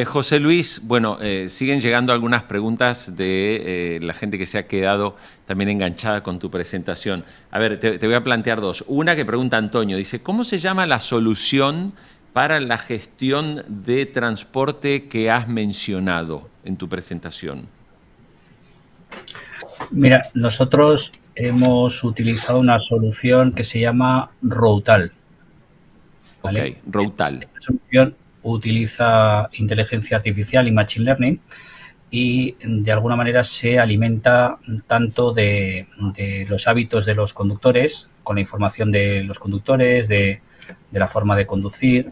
Speaker 1: José Luis, bueno, siguen llegando algunas preguntas de la gente que se ha quedado también enganchada con tu presentación. A ver, te voy a plantear dos. Una que pregunta Antonio, dice, ¿cómo se llama la solución para la gestión de transporte que has mencionado en tu presentación?
Speaker 2: Mira, nosotros hemos utilizado una solución que se llama Routal, ¿vale?
Speaker 1: Ok, Routal.
Speaker 2: Esta solución utiliza inteligencia artificial y machine learning y de alguna manera se alimenta tanto de los hábitos de los conductores, con la información de los conductores, de la forma de conducir,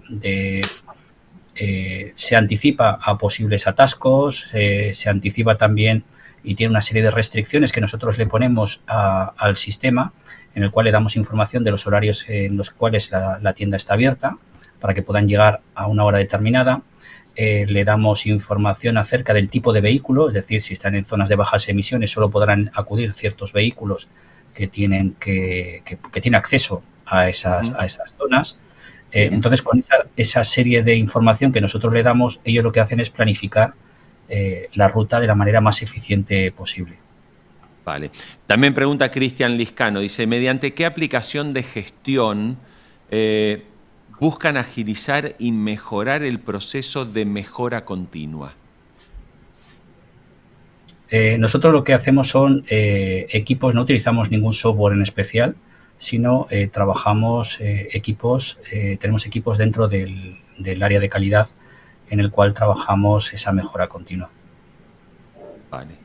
Speaker 2: se anticipa a posibles atascos, se anticipa también y tiene una serie de restricciones que nosotros le ponemos al sistema, en el cual le damos información de los horarios en los cuales la tienda está abierta, para que puedan llegar a una hora determinada. Le damos información acerca del tipo de vehículo, es decir, si están en zonas de bajas emisiones, solo podrán acudir ciertos vehículos que tienen acceso a esas zonas. Entonces, con esa serie de información que nosotros le damos, ellos lo que hacen es planificar la ruta de la manera más eficiente posible.
Speaker 1: Vale. También pregunta Cristian Liscano, dice, ¿mediante qué aplicación de gestión buscan agilizar y mejorar el proceso de mejora continua?
Speaker 2: Nosotros lo que hacemos son equipos, no utilizamos ningún software en especial, sino trabajamos tenemos equipos dentro del área de calidad en el cual trabajamos esa mejora continua.
Speaker 1: Vale,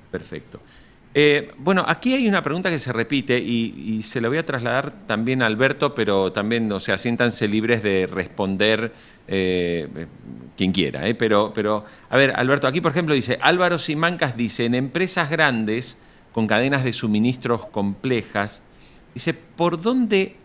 Speaker 1: perfecto. Bueno, aquí hay una pregunta que se repite y se la voy a trasladar también a Alberto, pero también, o sea, siéntanse libres de responder quien quiera. Pero, a ver, Alberto, aquí por ejemplo dice, Álvaro Simancas dice, en empresas grandes con cadenas de suministros complejas, dice, ¿por dónde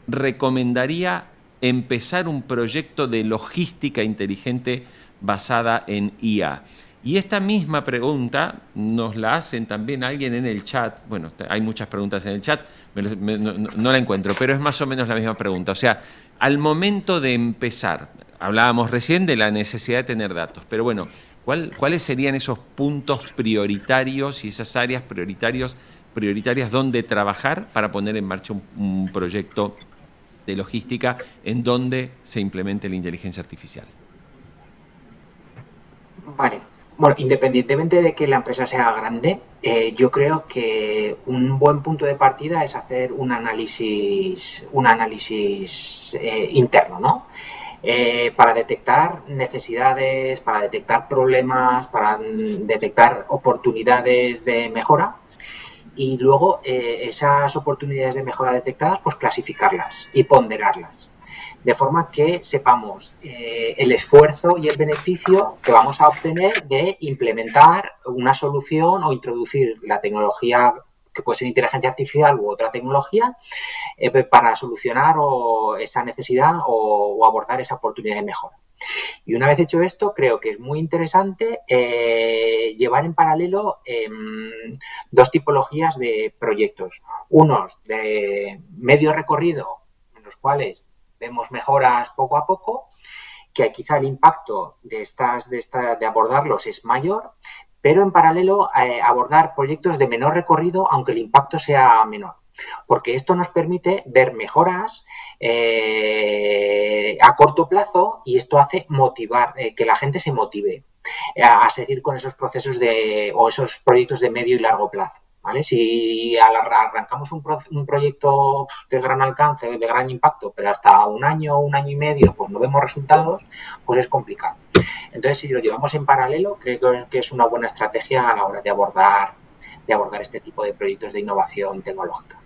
Speaker 1: recomendaría empezar un proyecto de logística inteligente basada en IA? Y esta misma pregunta nos la hacen también alguien en el chat. Bueno, hay muchas preguntas en el chat, no la encuentro, pero es más o menos la misma pregunta. O sea, al momento de empezar, hablábamos recién de la necesidad de tener datos, pero bueno, ¿cuáles serían esos puntos prioritarios y esas áreas prioritarias donde trabajar para poner en marcha un proyecto de logística en donde se implemente la inteligencia artificial?
Speaker 4: Vale. Bueno, independientemente de que la empresa sea grande, yo creo que un buen punto de partida es hacer un análisis interno, ¿no? Para detectar necesidades, para detectar problemas, para detectar oportunidades de mejora y luego esas oportunidades de mejora detectadas, pues clasificarlas y ponderarlas. de forma que sepamos el esfuerzo y el beneficio que vamos a obtener de implementar una solución o introducir la tecnología que puede ser inteligencia artificial u otra tecnología para solucionar esa necesidad o abordar esa oportunidad de mejora. Y una vez hecho esto, creo que es muy interesante llevar en paralelo dos tipologías de proyectos. Unos de medio recorrido, en los cuales vemos mejoras poco a poco, que quizá el impacto de abordarlos es mayor, pero en paralelo abordar proyectos de menor recorrido, aunque el impacto sea menor. Porque esto nos permite ver mejoras a corto plazo y esto hace motivar, que la gente se motive a seguir con esos procesos o esos proyectos de medio y largo plazo. ¿Vale? Si arrancamos un proyecto de gran alcance, de gran impacto, pero hasta un año y medio pues no vemos resultados, pues es complicado. Entonces, si lo llevamos en paralelo, creo que es una buena estrategia a la hora de abordar este tipo de proyectos de innovación tecnológica.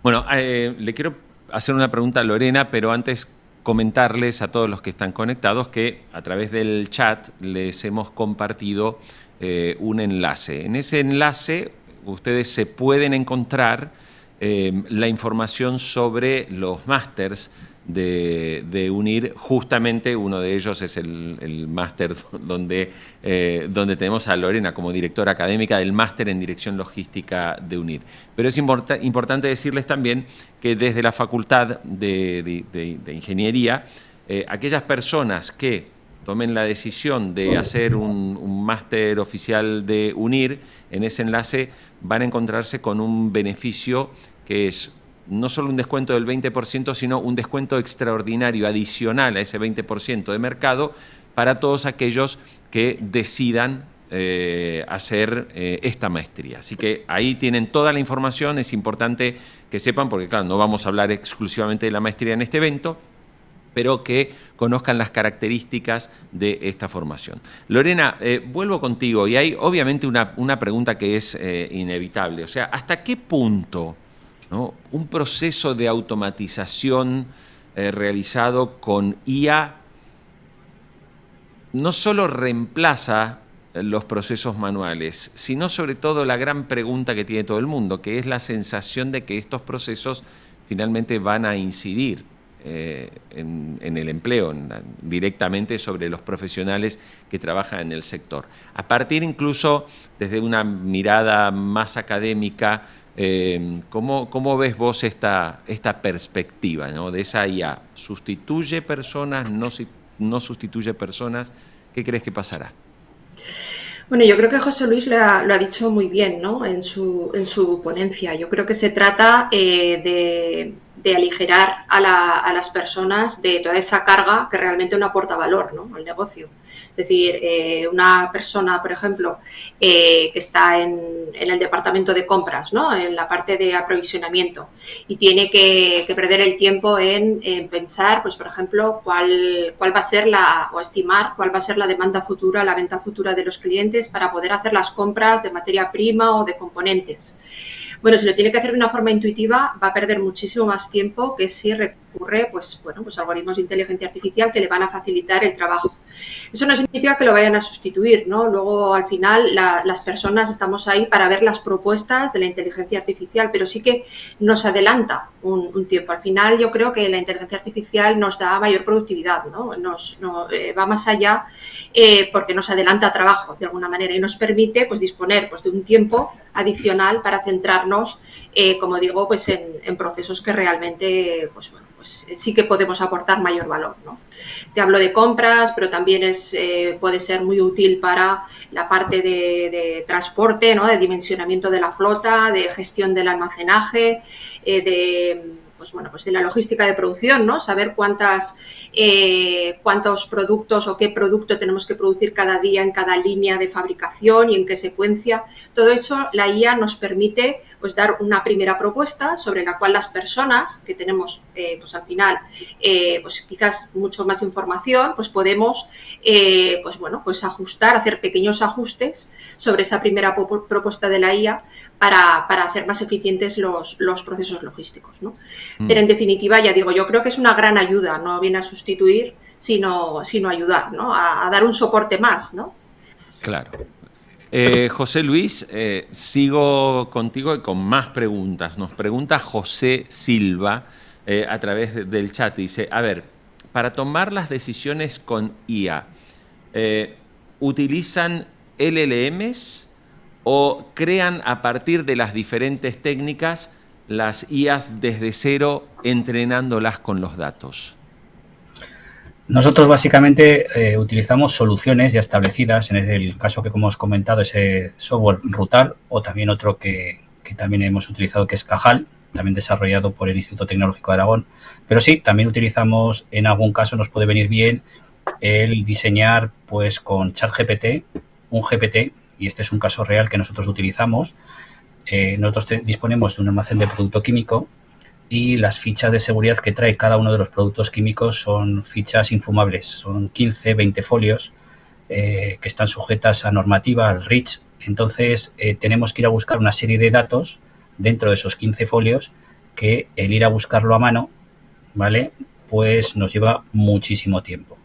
Speaker 1: Bueno, le quiero hacer una pregunta a Lorena, pero antes comentarles a todos los que están conectados que a través del chat les hemos compartido un enlace. En ese enlace ustedes se pueden encontrar la información sobre los másters de UNIR. Justamente uno de ellos es el máster donde tenemos a Lorena como directora académica del máster en Dirección Logística de UNIR. Pero es importante decirles también que desde la Facultad de Ingeniería, aquellas personas que tomen la decisión de hacer un máster oficial de UNIR, en ese enlace van a encontrarse con un beneficio que es no solo un descuento del 20%, sino un descuento extraordinario adicional a ese 20% de mercado para todos aquellos que decidan hacer esta maestría. Así que ahí tienen toda la información, es importante que sepan, porque claro, no vamos a hablar exclusivamente de la maestría en este evento, pero que conozcan las características de esta formación. Lorena, vuelvo contigo y hay obviamente una pregunta que es inevitable. O sea, ¿hasta qué punto, ¿no?, un proceso de automatización realizado con IA no solo reemplaza los procesos manuales, sino sobre todo la gran pregunta que tiene todo el mundo, que es la sensación de que estos procesos finalmente van a incidir en el empleo, directamente sobre los profesionales que trabajan en el sector? A partir incluso desde una mirada más académica, ¿cómo ves vos esta perspectiva, ¿no?, de esa IA? ¿Sustituye personas? ¿No sustituye personas? ¿Qué crees que pasará?
Speaker 3: Bueno, yo creo que José Luis lo ha dicho muy bien, ¿no?, en su ponencia. Yo creo que se trata de aligerar a las personas de toda esa carga que realmente no aporta valor, ¿no?, al negocio. Es decir, una persona, por ejemplo, que está en el departamento de compras, ¿no?, en la parte de aprovisionamiento, y tiene que perder el tiempo en pensar, pues, por ejemplo, cuál va a ser o estimar cuál va a ser la demanda futura, la venta futura de los clientes para poder hacer las compras de materia prima o de componentes. Bueno, si lo tiene que hacer de una forma intuitiva, va a perder muchísimo más tiempo que si recurre pues algoritmos de inteligencia artificial que le van a facilitar el trabajo. Eso no significa que lo vayan a sustituir, ¿no? Luego, al final, las personas estamos ahí para ver las propuestas de la inteligencia artificial, pero sí que nos adelanta un tiempo. Al final, yo creo que la inteligencia artificial nos da mayor productividad, ¿no? Va más allá porque nos adelanta trabajo, de alguna manera, y nos permite pues disponer pues de un tiempo adicional para centrarnos, como digo, pues en procesos que realmente pues sí que podemos aportar mayor valor, ¿no? Te hablo de compras, pero también puede ser muy útil para la parte de transporte, ¿no?, de dimensionamiento de la flota, de gestión del almacenaje, de la logística de producción, ¿no? Saber cuántos productos o qué producto tenemos que producir cada día en cada línea de fabricación y en qué secuencia. Todo eso la IA nos permite pues dar una primera propuesta sobre la cual las personas que tenemos pues al final pues quizás mucho más información, pues podemos ajustar, hacer pequeños ajustes sobre esa primera propuesta de la IA para hacer más eficientes los procesos logísticos, ¿no? Pero en definitiva, ya digo, yo creo que es una gran ayuda, no viene a sustituir, sino ayudar, ¿no? A dar un soporte más, ¿no?
Speaker 1: Claro. José Luis, sigo contigo y con más preguntas. Nos pregunta José Silva a través del chat. Dice, a ver, para tomar las decisiones con IA, ¿utilizan LLMs o crean a partir de las diferentes técnicas las IAs desde cero, entrenándolas con los datos?
Speaker 2: Nosotros básicamente utilizamos soluciones ya establecidas, en el caso que como hemos comentado, ese software Rutal, o también otro que también hemos utilizado, que es Cajal, también desarrollado por el Instituto Tecnológico de Aragón. Pero sí, también utilizamos, en algún caso nos puede venir bien el diseñar pues con ChatGPT, un GPT, y este es un caso real que nosotros utilizamos. Nosotros disponemos de un almacén de producto químico y las fichas de seguridad que trae cada uno de los productos químicos son fichas infumables, son 15, 20 folios que están sujetas a normativa, al REACH. Entonces tenemos que ir a buscar una serie de datos dentro de esos 15 folios que el ir a buscarlo a mano, ¿vale?, pues nos lleva muchísimo tiempo.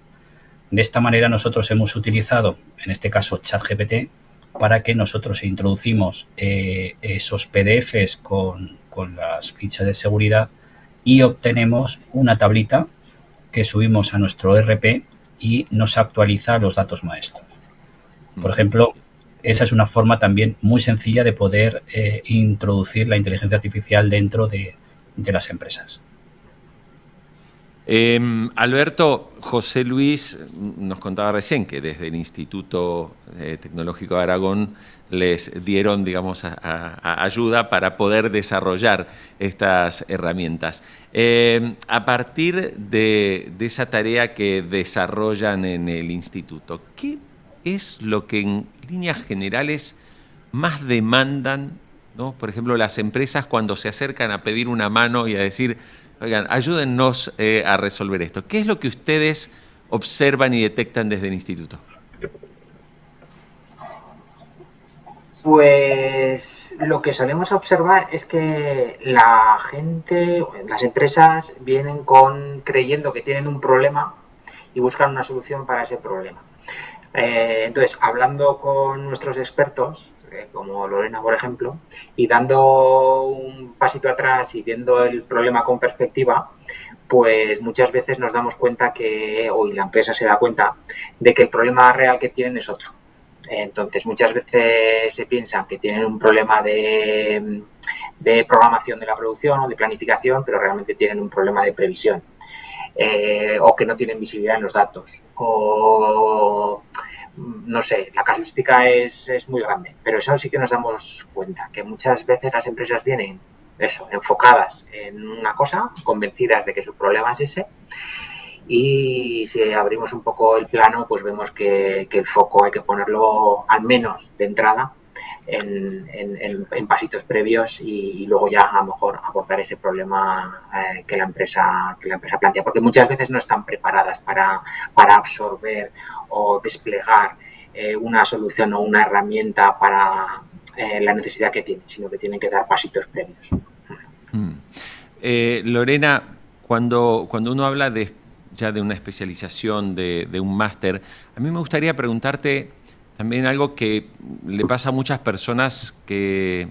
Speaker 2: De esta manera nosotros hemos utilizado, en este caso, ChatGPT, para que nosotros introducimos esos PDFs con las fichas de seguridad y obtenemos una tablita que subimos a nuestro ERP y nos actualiza los datos maestros. Por ejemplo, esa es una forma también muy sencilla de poder introducir la inteligencia artificial dentro de las empresas.
Speaker 1: Alberto, José Luis nos contaba recién que desde el Instituto Tecnológico de Aragón les dieron, digamos, ayuda para poder desarrollar estas herramientas. A partir de esa tarea que desarrollan en el instituto, ¿qué es lo que en líneas generales más demandan, ¿no? Por ejemplo, las empresas cuando se acercan a pedir una mano y a decir, oigan, ayúdennos a resolver esto? ¿Qué es lo que ustedes observan y detectan desde el instituto?
Speaker 4: Pues lo que solemos observar es que la gente, las empresas vienen creyendo que tienen un problema y buscan una solución para ese problema. Entonces, hablando con nuestros expertos, como Lorena, por ejemplo, y dando un pasito atrás y viendo el problema con perspectiva, pues muchas veces nos damos cuenta y la empresa se da cuenta de que el problema real que tienen es otro. Entonces, muchas veces se piensan que tienen un problema de programación de la producción o de planificación, pero realmente tienen un problema de previsión, o que no tienen visibilidad en los datos, o no sé, la casuística es muy grande, pero eso sí que nos damos cuenta, que muchas veces las empresas vienen enfocadas en una cosa, convencidas de que su problema es ese. Y si abrimos un poco el plano, pues vemos que el foco hay que ponerlo al menos de entrada en pasitos previos y luego ya a lo mejor abordar ese problema que la empresa plantea, porque muchas veces no están preparadas para absorber o desplegar una solución o una herramienta para la necesidad que tienen, sino que tienen que dar pasitos previos.
Speaker 1: Lorena, cuando uno habla ya de una especialización, de un máster, a mí me gustaría preguntarte también algo que le pasa a muchas personas que,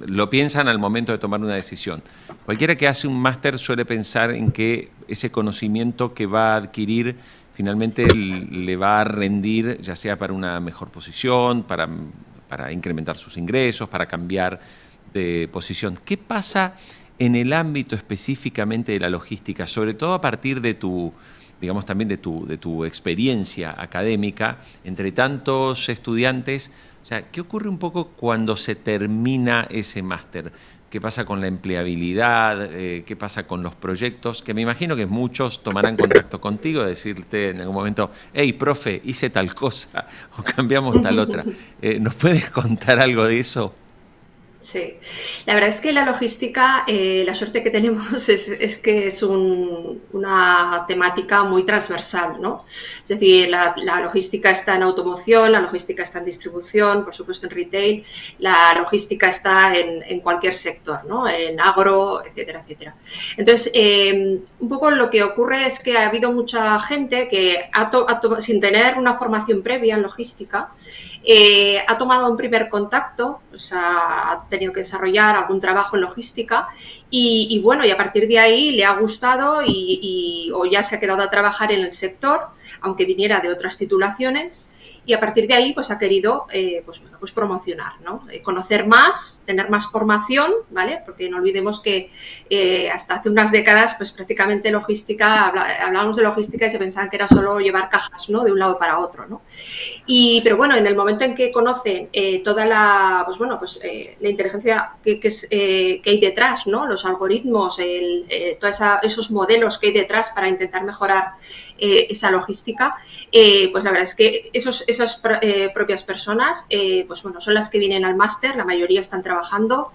Speaker 1: lo piensan al momento de tomar una decisión. Cualquiera que hace un máster suele pensar en que ese conocimiento que va a adquirir finalmente le va a rendir, ya sea para una mejor posición, para incrementar sus ingresos, para cambiar de posición. ¿Qué pasa en el ámbito específicamente de la logística, sobre todo a partir de tu, digamos, también de tu experiencia académica, entre tantos estudiantes? O sea, ¿qué ocurre un poco cuando se termina ese máster? ¿Qué pasa con la empleabilidad? ¿Qué pasa con los proyectos? Que me imagino que muchos tomarán contacto contigo, decirte en algún momento, hey, profe, hice tal cosa o cambiamos tal otra. ¿Nos puedes contar algo de eso?
Speaker 3: Sí, la verdad es que la logística, la suerte que tenemos es que es una temática muy transversal, ¿no? Es decir, la logística está en automoción, la logística está en distribución, por supuesto en retail, la logística está en cualquier sector, ¿no? En agro, etcétera, etcétera. Entonces, un poco lo que ocurre es que ha habido mucha gente que sin tener una formación previa en logística, ha tomado un primer contacto, o sea, ha tenido que desarrollar algún trabajo en logística y bueno, y a partir de ahí le ha gustado o ya se ha quedado a trabajar en el sector, aunque viniera de otras titulaciones, y a partir de ahí pues ha querido pues promocionar, ¿no? Conocer más, tener más formación, ¿vale? Porque no olvidemos que hasta hace unas décadas pues prácticamente logística, hablábamos de logística y se pensaban que era solo llevar cajas, ¿no? De un lado para otro, ¿no? Pero bueno, en el momento en que conocen toda la inteligencia que hay detrás, ¿no? Los algoritmos, todos esos modelos que hay detrás para intentar mejorar esa logística, pues la verdad es que esas propias personas pues bueno, son las que vienen al máster, la mayoría están trabajando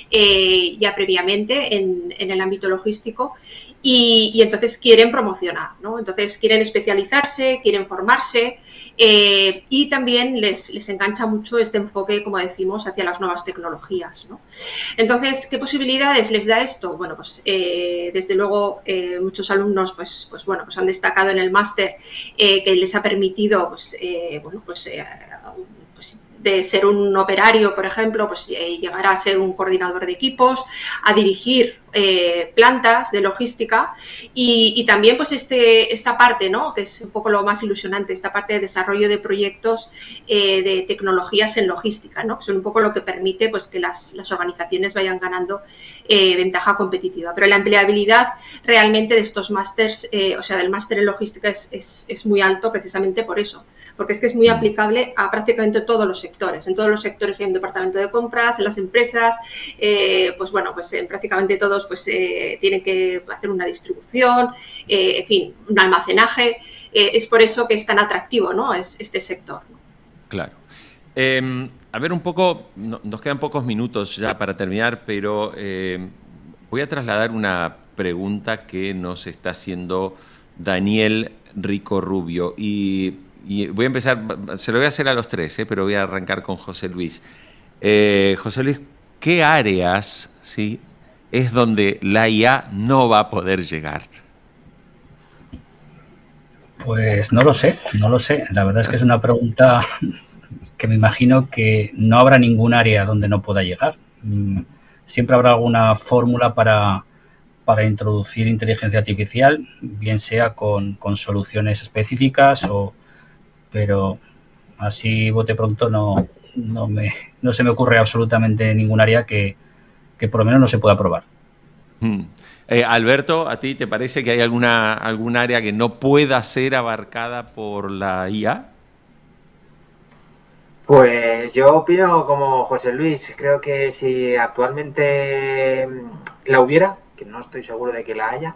Speaker 3: ya previamente en el ámbito logístico y entonces quieren promocionar, ¿no? Entonces quieren especializarse, quieren formarse y también les engancha mucho este enfoque, como decimos, hacia las nuevas tecnologías, ¿no? Entonces, ¿qué posibilidades les da esto? Bueno, pues desde luego muchos alumnos pues han destacado en el máster que les ha permitido de ser un operario, por ejemplo, pues llegar a ser un coordinador de equipos, a dirigir plantas de logística y también pues esta parte, ¿no? Que es un poco lo más ilusionante, esta parte de desarrollo de proyectos de tecnologías en logística, ¿no? Que son un poco lo que permite pues que las organizaciones vayan ganando ventaja competitiva. Pero la empleabilidad realmente de estos másters, o sea, del máster en logística es muy alto precisamente por eso, porque es que es muy aplicable a prácticamente todos los sectores. En todos los sectores hay un departamento de compras, en las empresas, en prácticamente todos pues tienen que hacer una distribución, en fin, un almacenaje. Es por eso que es tan atractivo, ¿no? Es este sector, ¿no?
Speaker 1: Claro. A ver, un poco, nos quedan pocos minutos ya para terminar, pero voy a trasladar una pregunta que nos está haciendo Daniel Rico Rubio y voy a empezar, se lo voy a hacer a los tres, pero voy a arrancar con José Luis. José Luis, ¿qué áreas, sí, es donde la IA no va a poder llegar?
Speaker 2: Pues no lo sé. La verdad es que es una pregunta que me imagino que no habrá ningún área donde no pueda llegar. Siempre habrá alguna fórmula para introducir inteligencia artificial, bien sea con soluciones específicas pero así bote pronto no se me ocurre absolutamente ningún área que por lo menos no se pueda probar.
Speaker 1: Alberto, ¿a ti te parece que hay algún área que no pueda ser abarcada por la IA?
Speaker 4: Pues yo opino como José Luis. Creo que si actualmente la hubiera, que no estoy seguro de que la haya,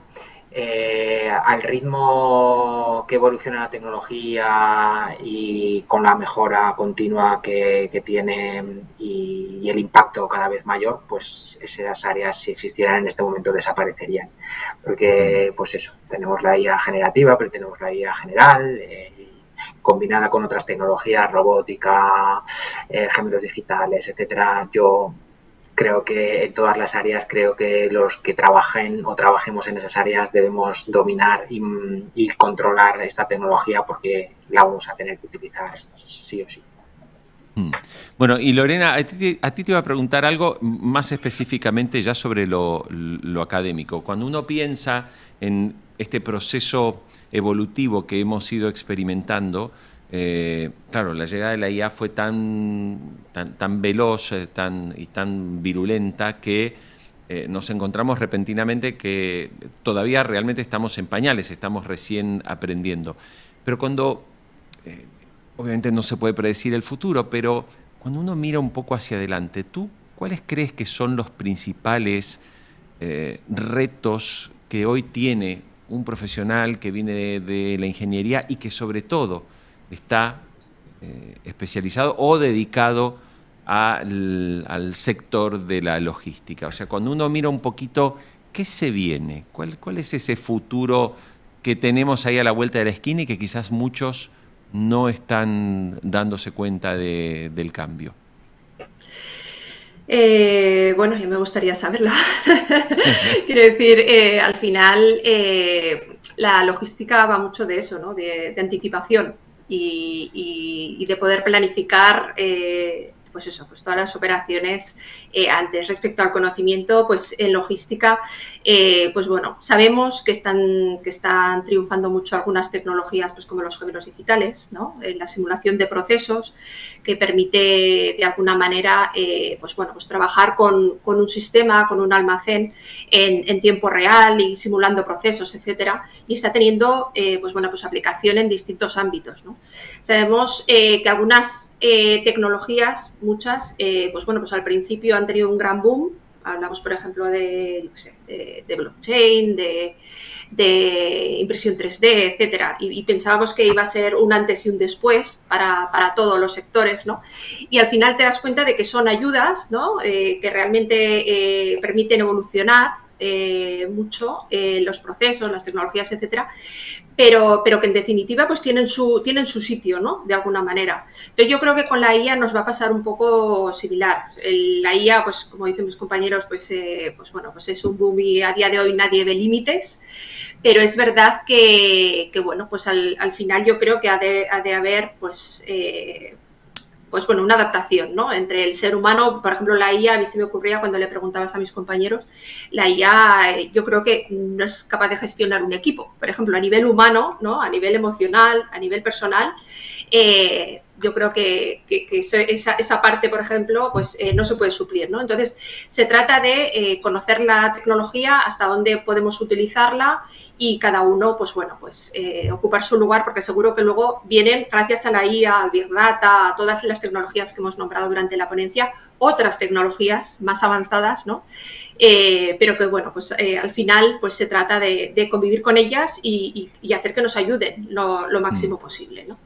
Speaker 4: al ritmo que evoluciona la tecnología y con la mejora continua que tiene y el impacto cada vez mayor, pues esas áreas, si existieran en este momento, desaparecerían. Porque, pues eso, tenemos la IA generativa, pero tenemos la IA general, combinada con otras tecnologías, robótica, gemelos digitales, etcétera. Yo creo que en todas las áreas, creo que los que trabajen o trabajemos en esas áreas debemos dominar y controlar esta tecnología porque la vamos a tener que utilizar sí o sí.
Speaker 1: Bueno, y Lorena, a ti te iba a preguntar algo más específicamente ya sobre lo académico. Cuando uno piensa en este proceso evolutivo que hemos ido experimentando, claro, la llegada de la IA fue tan veloz y tan virulenta que nos encontramos repentinamente que todavía realmente estamos en pañales, estamos recién aprendiendo. Pero cuando, obviamente no se puede predecir el futuro, pero cuando uno mira un poco hacia adelante, ¿tú cuáles crees que son los principales retos que hoy tiene un profesional que viene de la ingeniería y que sobre todo está especializado o dedicado al sector de la logística? O sea, cuando uno mira un poquito, ¿qué se viene? ¿Cuál es ese futuro que tenemos ahí a la vuelta de la esquina y que quizás muchos no están dándose cuenta del cambio?
Speaker 3: Bueno, ya me gustaría saberlo. Quiero decir, al final la logística va mucho de eso, ¿no? De anticipación y de poder planificar pues eso, pues todas las operaciones antes. Respecto al conocimiento, pues en logística, pues bueno, sabemos que están triunfando mucho algunas tecnologías, pues como los gemelos digitales, ¿no? La simulación de procesos, que permite de alguna manera, pues bueno, pues trabajar con un sistema, con un almacén en tiempo real y simulando procesos, etcétera, y está teniendo, pues bueno, pues aplicación en distintos ámbitos, ¿no? Sabemos que algunas tecnologías, muchas, pues bueno, pues al principio han tenido un gran boom. Hablamos, por ejemplo, de blockchain, de impresión 3D, etcétera, y pensábamos que iba a ser un antes y un después para todos los sectores, ¿no? Y al final te das cuenta de que son ayudas, ¿no? Que realmente permiten evolucionar mucho los procesos, las tecnologías, etcétera, pero que en definitiva pues tienen su sitio, ¿no? De alguna manera. Entonces yo creo que con la IA nos va a pasar un poco similar. La IA, pues como dicen mis compañeros, pues bueno, pues es un boom y a día de hoy nadie ve límites, pero es verdad que bueno, pues al final yo creo que ha de haber pues bueno, una adaptación, ¿no? Entre el ser humano, por ejemplo, la IA, a mí se me ocurría cuando le preguntabas a mis compañeros, la IA yo creo que no es capaz de gestionar un equipo. Por ejemplo, a nivel humano, ¿no? A nivel emocional, a nivel personal, yo creo que esa parte, por ejemplo, pues no se puede suplir, ¿no? Entonces, se trata de conocer la tecnología, hasta dónde podemos utilizarla y cada uno, pues bueno, pues ocupar su lugar, porque seguro que luego vienen, gracias a la IA, al Big Data, a todas las tecnologías que hemos nombrado durante la ponencia, otras tecnologías más avanzadas, ¿no? Pero que, bueno, pues al final pues se trata de convivir con ellas y hacer que nos ayuden lo máximo posible, ¿no?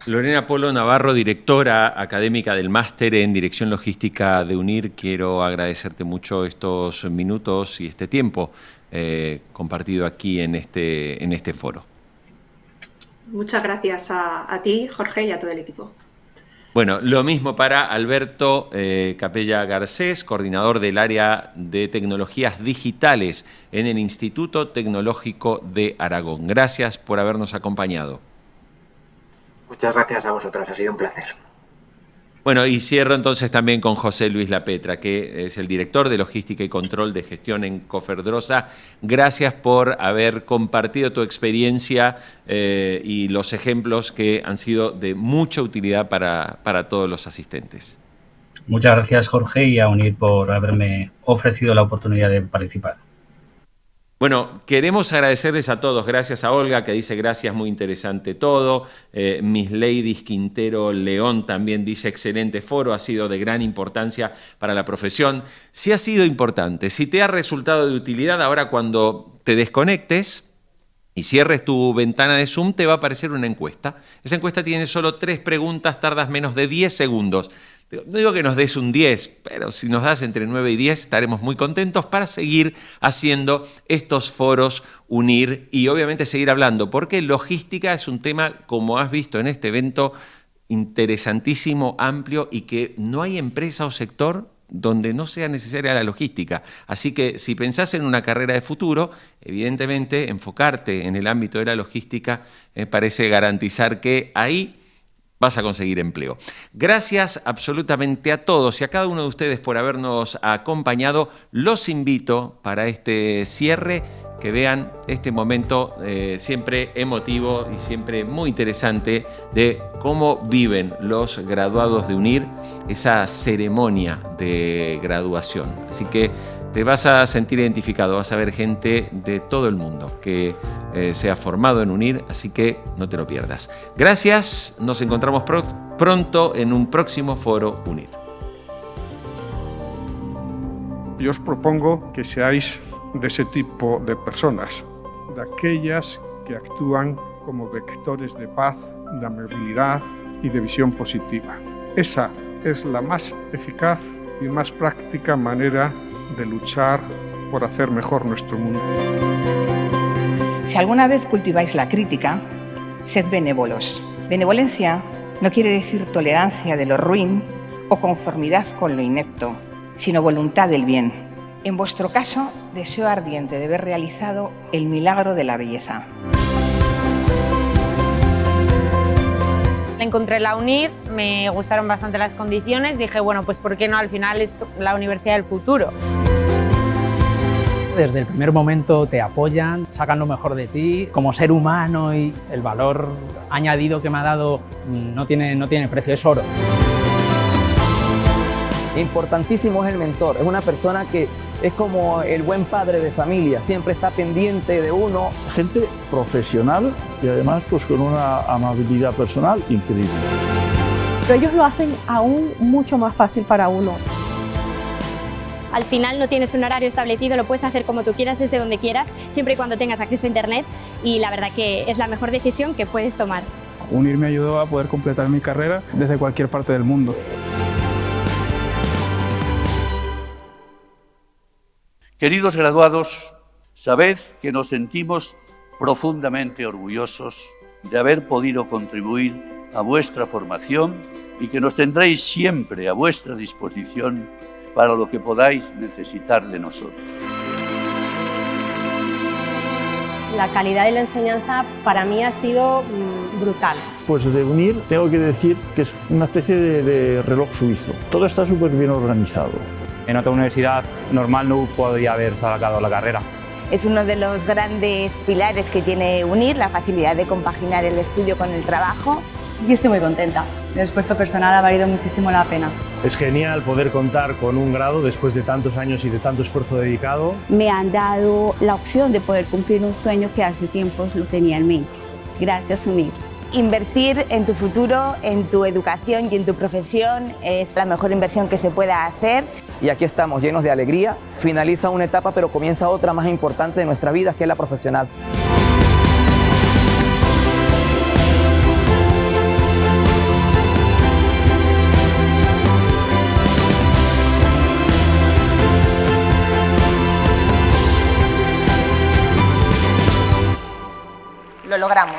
Speaker 1: Lorena Polo Navarro, directora académica del Máster en Dirección Logística de UNIR, quiero agradecerte mucho estos minutos y este tiempo compartido aquí en este foro.
Speaker 3: Muchas gracias a ti, Jorge, y a todo el equipo.
Speaker 1: Bueno, lo mismo para Alberto Capella Garcés, coordinador del área de tecnologías digitales en el Instituto Tecnológico de Aragón. Gracias por habernos acompañado.
Speaker 4: Muchas gracias a vosotros, ha sido un placer.
Speaker 1: Bueno, y cierro entonces también con José Luis Lapetra, que es el director de Logística y Control de Gestión en Coferdrosa. Gracias por haber compartido tu experiencia y los ejemplos que han sido de mucha utilidad para todos los asistentes.
Speaker 2: Muchas gracias, Jorge, y a UNIR por haberme ofrecido la oportunidad de participar.
Speaker 1: Bueno, queremos agradecerles a todos. Gracias a Olga, que dice gracias, muy interesante todo. Miss Ladies Quintero León también dice excelente foro, ha sido de gran importancia para la profesión. Si ha sido importante, si te ha resultado de utilidad, ahora cuando te desconectes y cierres tu ventana de Zoom, te va a aparecer una encuesta. Esa encuesta tiene solo 3 preguntas, tardas menos de 10 segundos. No digo que nos des un 10, pero si nos das entre 9 y 10 estaremos muy contentos para seguir haciendo estos foros UNIR y obviamente seguir hablando, porque logística es un tema, como has visto en este evento, interesantísimo, amplio y que no hay empresa o sector donde no sea necesaria la logística. Así que si pensás en una carrera de futuro, evidentemente enfocarte en el ámbito de la logística parece garantizar que ahí vas a conseguir empleo. Gracias absolutamente a todos y a cada uno de ustedes por habernos acompañado. Los invito para este cierre que vean este momento siempre emotivo y siempre muy interesante de cómo viven los graduados de UNIR esa ceremonia de graduación. Así que te vas a sentir identificado, vas a ver gente de todo el mundo que se ha formado en UNIR, así que no te lo pierdas. Gracias, nos encontramos pronto en un próximo foro UNIR.
Speaker 5: Yo os propongo que seáis de ese tipo de personas, de aquellas que actúan como vectores de paz, de amabilidad y de visión positiva. Esa es la más eficaz y más práctica manera de luchar por hacer mejor nuestro mundo.
Speaker 6: Si alguna vez cultiváis la crítica, sed benévolos. Benevolencia no quiere decir tolerancia de lo ruin o conformidad con lo inepto, sino voluntad del bien. En vuestro caso, deseo ardiente de ver realizado el milagro de la belleza.
Speaker 7: Encontré la UNIR, me gustaron bastante las condiciones, dije, bueno, pues ¿por qué no? Al final es la universidad del futuro.
Speaker 8: Desde el primer momento te apoyan, sacan lo mejor de ti como ser humano, y el valor añadido que me ha dado no tiene precio, es oro.
Speaker 9: Importantísimo es el mentor, es una persona que es como el buen padre de familia, siempre está pendiente de uno.
Speaker 10: Gente profesional y además pues con una amabilidad personal increíble.
Speaker 11: Pero ellos lo hacen aún mucho más fácil para uno.
Speaker 12: Al final no tienes un horario establecido, lo puedes hacer como tú quieras, desde donde quieras, siempre y cuando tengas acceso a internet, y la verdad que es la mejor decisión que puedes tomar.
Speaker 13: UNIR me ayudó a poder completar mi carrera desde cualquier parte del mundo.
Speaker 14: Queridos graduados, sabed que nos sentimos profundamente orgullosos de haber podido contribuir a vuestra formación y que nos tendréis siempre a vuestra disposición para lo que podáis necesitar de nosotros.
Speaker 15: La calidad de la enseñanza para mí ha sido brutal.
Speaker 10: Pues de UNIR tengo que decir que es una especie de reloj suizo. Todo está súper bien organizado.
Speaker 16: En otra universidad normal no podría haber sacado la carrera.
Speaker 17: Es uno de los grandes pilares que tiene UNIR, la facilidad de compaginar el estudio con el trabajo.
Speaker 18: Yo estoy muy contenta. El esfuerzo personal ha valido muchísimo la pena.
Speaker 19: Es genial poder contar con un grado después de tantos años y de tanto esfuerzo dedicado.
Speaker 20: Me han dado la opción de poder cumplir un sueño que hace tiempos lo tenía en mente. Gracias, UNIR.
Speaker 17: Invertir en tu futuro, en tu educación y en tu profesión es la mejor inversión que se pueda hacer.
Speaker 9: Y aquí estamos llenos de alegría. Finaliza una etapa, pero comienza otra más importante de nuestra vida, que es la profesional.
Speaker 17: Lo logramos.